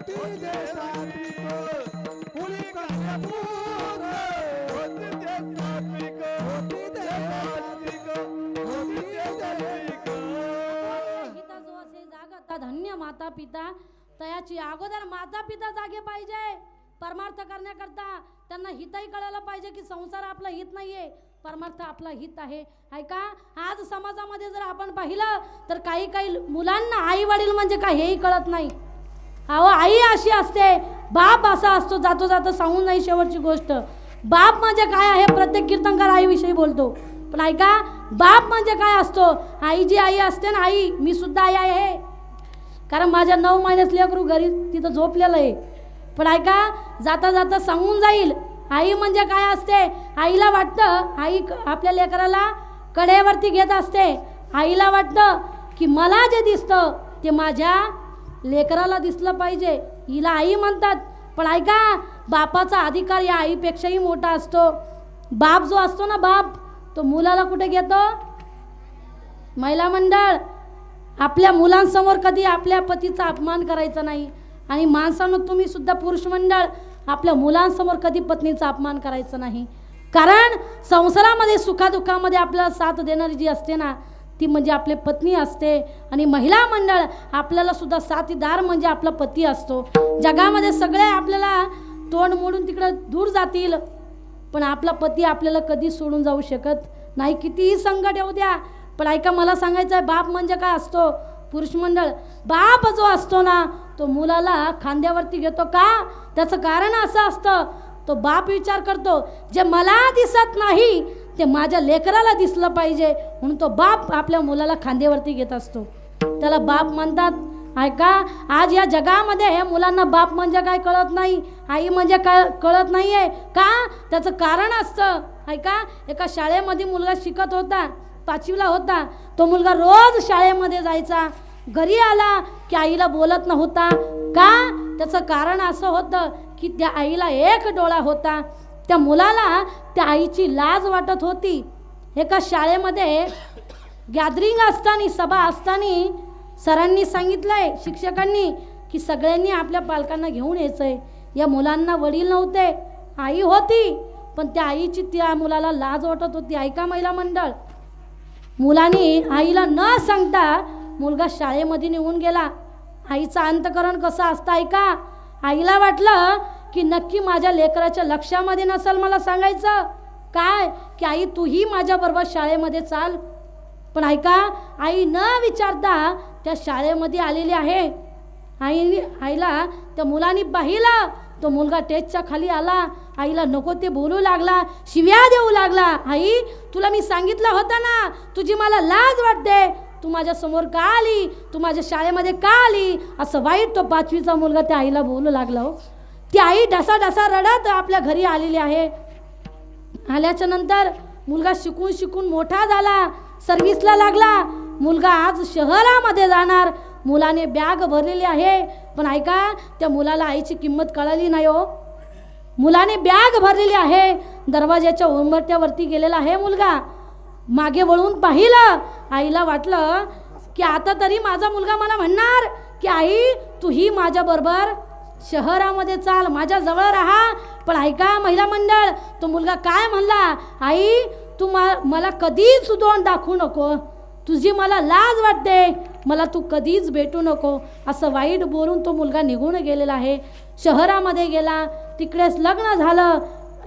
होती जे सात्विक मुली कंदपूर होती जे सात्विक होती जे सात्विक होती जे सात्विक हिता जो असे जागता धन्य माता पिता तयाची अगोदर माता पिता जागे पाहिजे परमार्थ करण्याकरता त्यांना हितही कळायला पाहिजे की संसार आपला हित नाहीये परमार्थ आपला हित आहे ऐका आज समाजामध्ये जर आपण पाहिलं तर काही काही मुलांना आई वडील म्हणजे काय हेही कळत नाही अहो आई अशी असते बाप असा असतो जातो जातो सांगून नाही शेवटची गोष्ट बाप म्हणजे काय आहे प्रत्येक कीर्तनकार आईविषयी बोलतो पण ऐका बाप म्हणजे काय असतो आई जी आई असते ना आई मी सुद्धा आई आहे कारण माझ्या 9 महिन्यात लेकरू घरी तिथं झोपलेलं आहे पण ऐका जाता जाता सांगून जाईल आई म्हणजे काय असते आईला वाटतं आई आपल्या लेकराला कडेवरती घेत असते आईला वाटतं की मला जे दिसतं ते माझ्या लेकराला दिसलं पाहिजे हिला आई म्हणतात पण ऐका बापाचा अधिकार या आईपेक्षाही मोठा असतो बाप जो असतो ना बाप तो मुलाला कुठे घेतो महिला मंडळ आपल्या मुलांसमोर कधी आपल्या पतीचा अपमान करायचा नाही आणि माणसांनो तुम्ही सुद्धा पुरुष मंडळ आपल्या मुलांसमोर कधी पत्नीचा अपमान करायचा नाही कारण संसारामध्ये सुखादुःखामध्ये आपल्याला साथ देणारी जी असते ना ती म्हणजे आपली पत्नी असते आणि महिला मंडळ आपल्याला सुद्धा साथीदार म्हणजे आपला पती असतो जगामध्ये सगळे आपल्याला तोंड मोडून तिकडे दूर जातील पण आपला पती आपल्याला कधी सोडून जाऊ शकत नाही कितीही संकट येऊ द्या पण ऐका मला सांगायचं आहे बाप म्हणजे काय असतो पुरुष मंडळ बाप जो असतो ना तो मुलाला खांद्यावरती घेतो का त्याचं कारण असं असतं तो बाप विचार करतो जे मला दिसत नाही ते माझ्या लेकराला दिसलं पाहिजे म्हणून तो बाप आपल्या मुलाला खांद्यावरती घेत असतो त्याला बाप म्हणतात ऐका आज या जगामध्ये हे मुलांना बाप म्हणजे काय कळत नाही आई म्हणजे काय कळत नाही आहे का त्याचं कारण असतं ऐका एका शाळेमध्ये मुलगा शिकत होता 5वीला होता तो मुलगा रोज शाळेमध्ये जायचा घरी आला की आईला बोलत नव्हता का त्याचं कारण असं होतं की त्या आईला एक डोळा होता त्या मुलाला त्या आईची लाज वाटत होती एका शाळेमध्ये गॅदरिंग असताना सभा असताना सरांनी सांगितलंय शिक्षकांनी की सगळ्यांनी आपल्या पालकांना घेऊन यायचंय या मुलांना वडील नव्हते आई होती पण त्या आईची त्या मुलाला लाज वाटत होती ऐका महिला मंडळ मुलांनी आईला न सांगता मुलगा शाळेमध्ये निघून गेला आईचं अंतकरण कसं असतं ऐका आईला वाटलं की नक्की माझ्या लेकराच्या लक्षामध्ये नसेल मला सांगायचं काय की आई तूही माझ्याबरोबर शाळेमध्ये चाल पण ऐका आई न विचारता त्या शाळेमध्ये आलेली आहे आईला त्या मुलांनी पाहिलं तो मुलगा टेजच्या खाली आला आईला नको ते बोलू लागला शिव्या देऊ लागला आई तुला मी सांगितलं होतं ना तुझी मला लाज वाटते तू माझ्या समोर का आली तू माझ्या शाळेमध्ये का आली असं वाईट तो 5वीचा मुलगा त्या आईला बोलू लागला हो ती आई ढसा ढसा रडत आपल्या घरी आलेली आहे आल्याच्या नंतर मुलगा शिकून शिकून मोठा झाला सर्व्हिसला लागला मुलगा आज शहरामध्ये जाणार मुलाने बॅग भरलेली आहे पण ऐका त्या मुलाला आईची किंमत कळाली नाही हो मुलाने बॅग भरलेली आहे दरवाजाच्या उंबरट्यावरती गेलेला आहे मुलगा मागे वळून पाहिलं आईला वाटलं की आता तरी माझा मुलगा मला म्हणणार की आई तूही माझ्याबरोबर शहरामध्ये चाल माझ्या जवळ राहा पण ऐका महिला मंडळ तो मुलगा काय म्हणला आई तू मला कधीच तोंड दाखवू नको तुझी मला लाज वाटते मला तू कधीच भेटू नको असं वाईट बोलून तो मुलगा निघून गेलेला आहे शहरामध्ये गेला तिकडेच लग्न झालं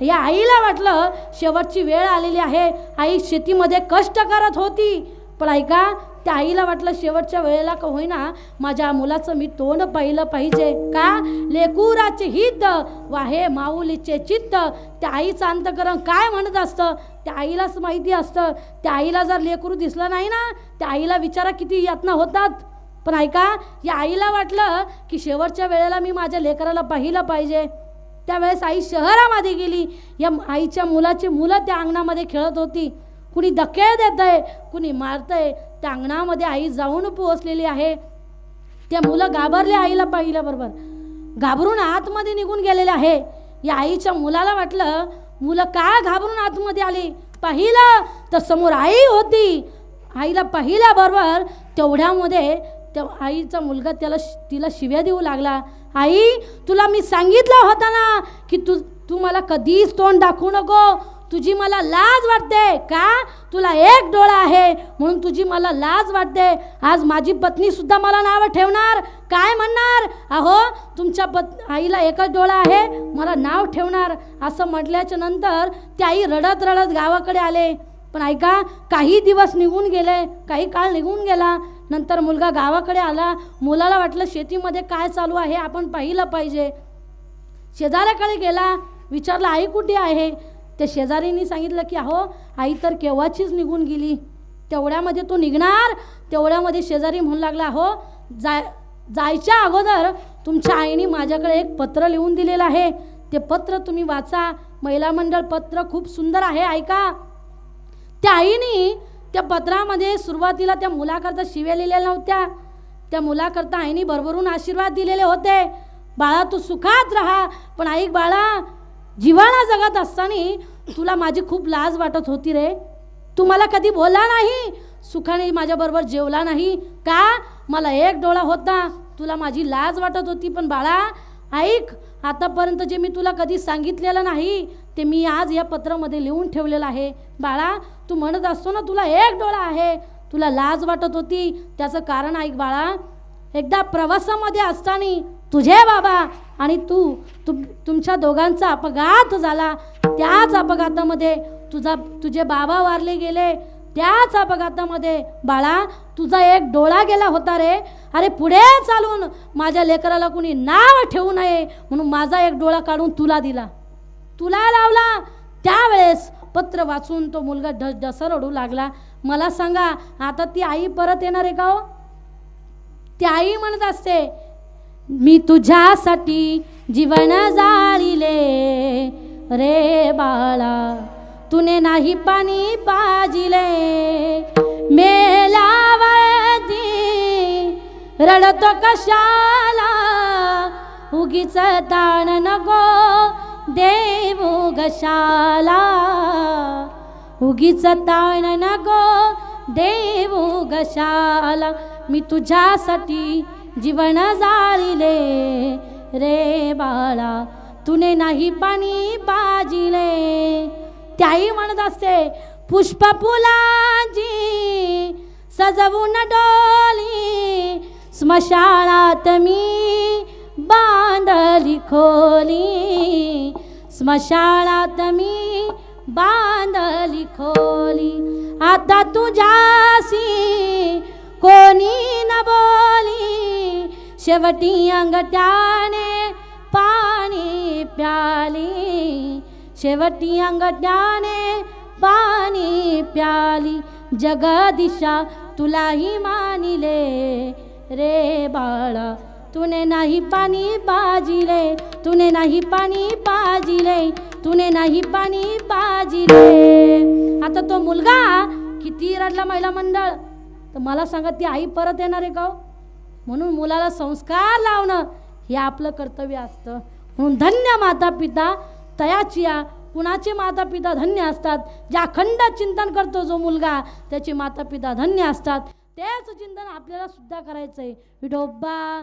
या आईला वाटलं शेवटची वेळ आलेली आहे आई शेतीमध्ये कष्ट करत होती पण ऐका त्या आईला वाटलं शेवटच्या वेळेला का होईना माझ्या मुलाचं मी तोंड पाहिलं पाहिजे का लेकुराचे हित वाहे माऊलीचे चित्त त्या आईचं अंतकरण काय म्हणत असतं त्या आईलाच माहिती असतं त्या आईला जर लेकरू दिसलं नाही ना त्या आईला विचारा किती यातना होतात पण ऐका या आईला वाटलं की शेवटच्या वेळेला मी माझ्या लेकराला पाहिलं पाहिजे त्यावेळेस आई शहरामध्ये गेली या आईच्या मुलाची मुलं त्या अंगणामध्ये खेळत होती कुणी धक्के देत आहे कुणी मारतंय त्या अंगणामध्ये आई जाऊन पोहोचलेली आहे त्या मुलं घाबरले आईला पाहिल्याबरोबर घाबरून आतमध्ये निघून गेलेले आहे या आईच्या मुलाला वाटलं मुलं का घाबरून आतमध्ये आली पाहिलं तर समोर आई होती आईला पाहिल्याबरोबर तेवढ्यामध्ये त्या आईचा मुलगा तिला शिव्या देऊ लागला. आई, तुला मी सांगितलं होतं ना की तू मला कधीच तोंड दाखवू नको. तुझी मला लाज वाटते का? तुला एक डोळा आहे म्हणून तुझी मला लाज वाटते. आज माझी पत्नी सुद्धा मला नावं ठेवणार, काय म्हणणार, अहो तुमच्या आईला एकच डोळा आहे, मला नाव ठेवणार असं म्हटल्याच्या नंतर ती आई रडत रडत गावाकडे आले. पण ऐका, काही दिवस निघून गेले, काही काळ निघून गेला. नंतर मुलगा गावाकडे आला. मुलाला वाटलं शेतीमध्ये काय चालू आहे आपण पाहिलं पाहिजे. शेजाऱ्याकडे गेला, विचारलं आई कुठे आहे. त्या शेजारीने सांगितलं की अहो आई तर केव्हाचीच निघून गेली. तेवढ्यामध्ये तो निघणार, तेवढ्यामध्ये शेजारी म्हणू लागला, हो जायच्या अगोदर तुमच्या आईने माझ्याकडे एक पत्र लिहून दिलेलं आहे, ते पत्र तुम्ही वाचा. महिला मंडळ पत्र खूप सुंदर आहे, ऐका. त्या आईने त्या पत्रामध्ये सुरुवातीला त्या मुलाकरता शिव्या लिहिलेल्या नव्हत्या. त्या मुलाकरता आईने भरभरून आशीर्वाद दिलेले होते. बाळा तू सुखात राहा, पण ऐक बाळा, जिव्हाळा जगात असताना तुला माझी खूप लाज वाटत होती रे. तू मला कधी बोलला नाही, सुखाने माझ्याबरोबर जेवला नाही का? मला एक डोळा होता, तुला माझी लाज वाटत होती. पण बाळा ऐक, आतापर्यंत जे मी तुला कधी सांगितलेलं नाही ते मी आज या पत्रामध्ये लिहून ठेवलेलं आहे. बाळा तू म्हणत असतो ना तुला एक डोळा आहे, तुला लाज वाटत होती, त्याचं कारण ऐक बाळा. एकदा प्रवासामध्ये असताना तुझे बाबा आणि तुमच्या दोघांचा अपघात झाला. त्याच अपघातामध्ये तुझे बाबा वारले गेले. त्याच अपघातामध्ये बाळा तुझा एक डोळा गेला होता रे. अरे पुढे चालून माझ्या लेकराला कुणी नाव ठेवू नये म्हणून माझा एक डोळा काढून तुला दिला, तुला लावला. त्यावेळेस पत्र वाचून तो मुलगा ढसर रडू लागला. मला सांगा आता ती आई परत येणार आहे का हो? ती आई म्हणत असते, मी तुझ्यासाठी जीवन जाळिले रे बाळा, तुने नाही पाणी पाजिले. मेलावती रडतो कशाला, उगीच ताण नको देऊ घशाला, उगीच ताण नको देऊ घशाला. मी तुझ्यासाठी जीवन जाळिले रे बाळा, तुने नाही पाणी पाजिले. त्याही म्हणत असते, पुष्प फुलांची सजवून डोली, स्मशानात मी बांधली खोली, स्मशानात मी बांधली खोली. आता तुझ्याशी कोणी न बोली, शेवटी अंगठ्याने पाणी प्याली, शेवटी अंगठ्याने पाणी प्याली. जगदिशा तुलाही मानिले रे बाळा, तूने नाही पाणी पाजिले, तूने नाही पाणी पाजिले, तूने नाही पाणी पाजिले. आता तो मुलगा किती रडला महिला मंडळ. तर मला सांगा ती आई परत येणार आहे का? म्हणून मुलाला संस्कार लावणं हे आपलं कर्तव्य असतं. म्हणून धन्य माता पिता तयाचिया. कुणाचे माता पिता धन्य असतात? ज्या अखंड चिंतन करतो जो मुलगा त्याचे माता पिता धन्य असतात. तेच चिंतन आपल्याला सुद्धा करायचंय. विठोबा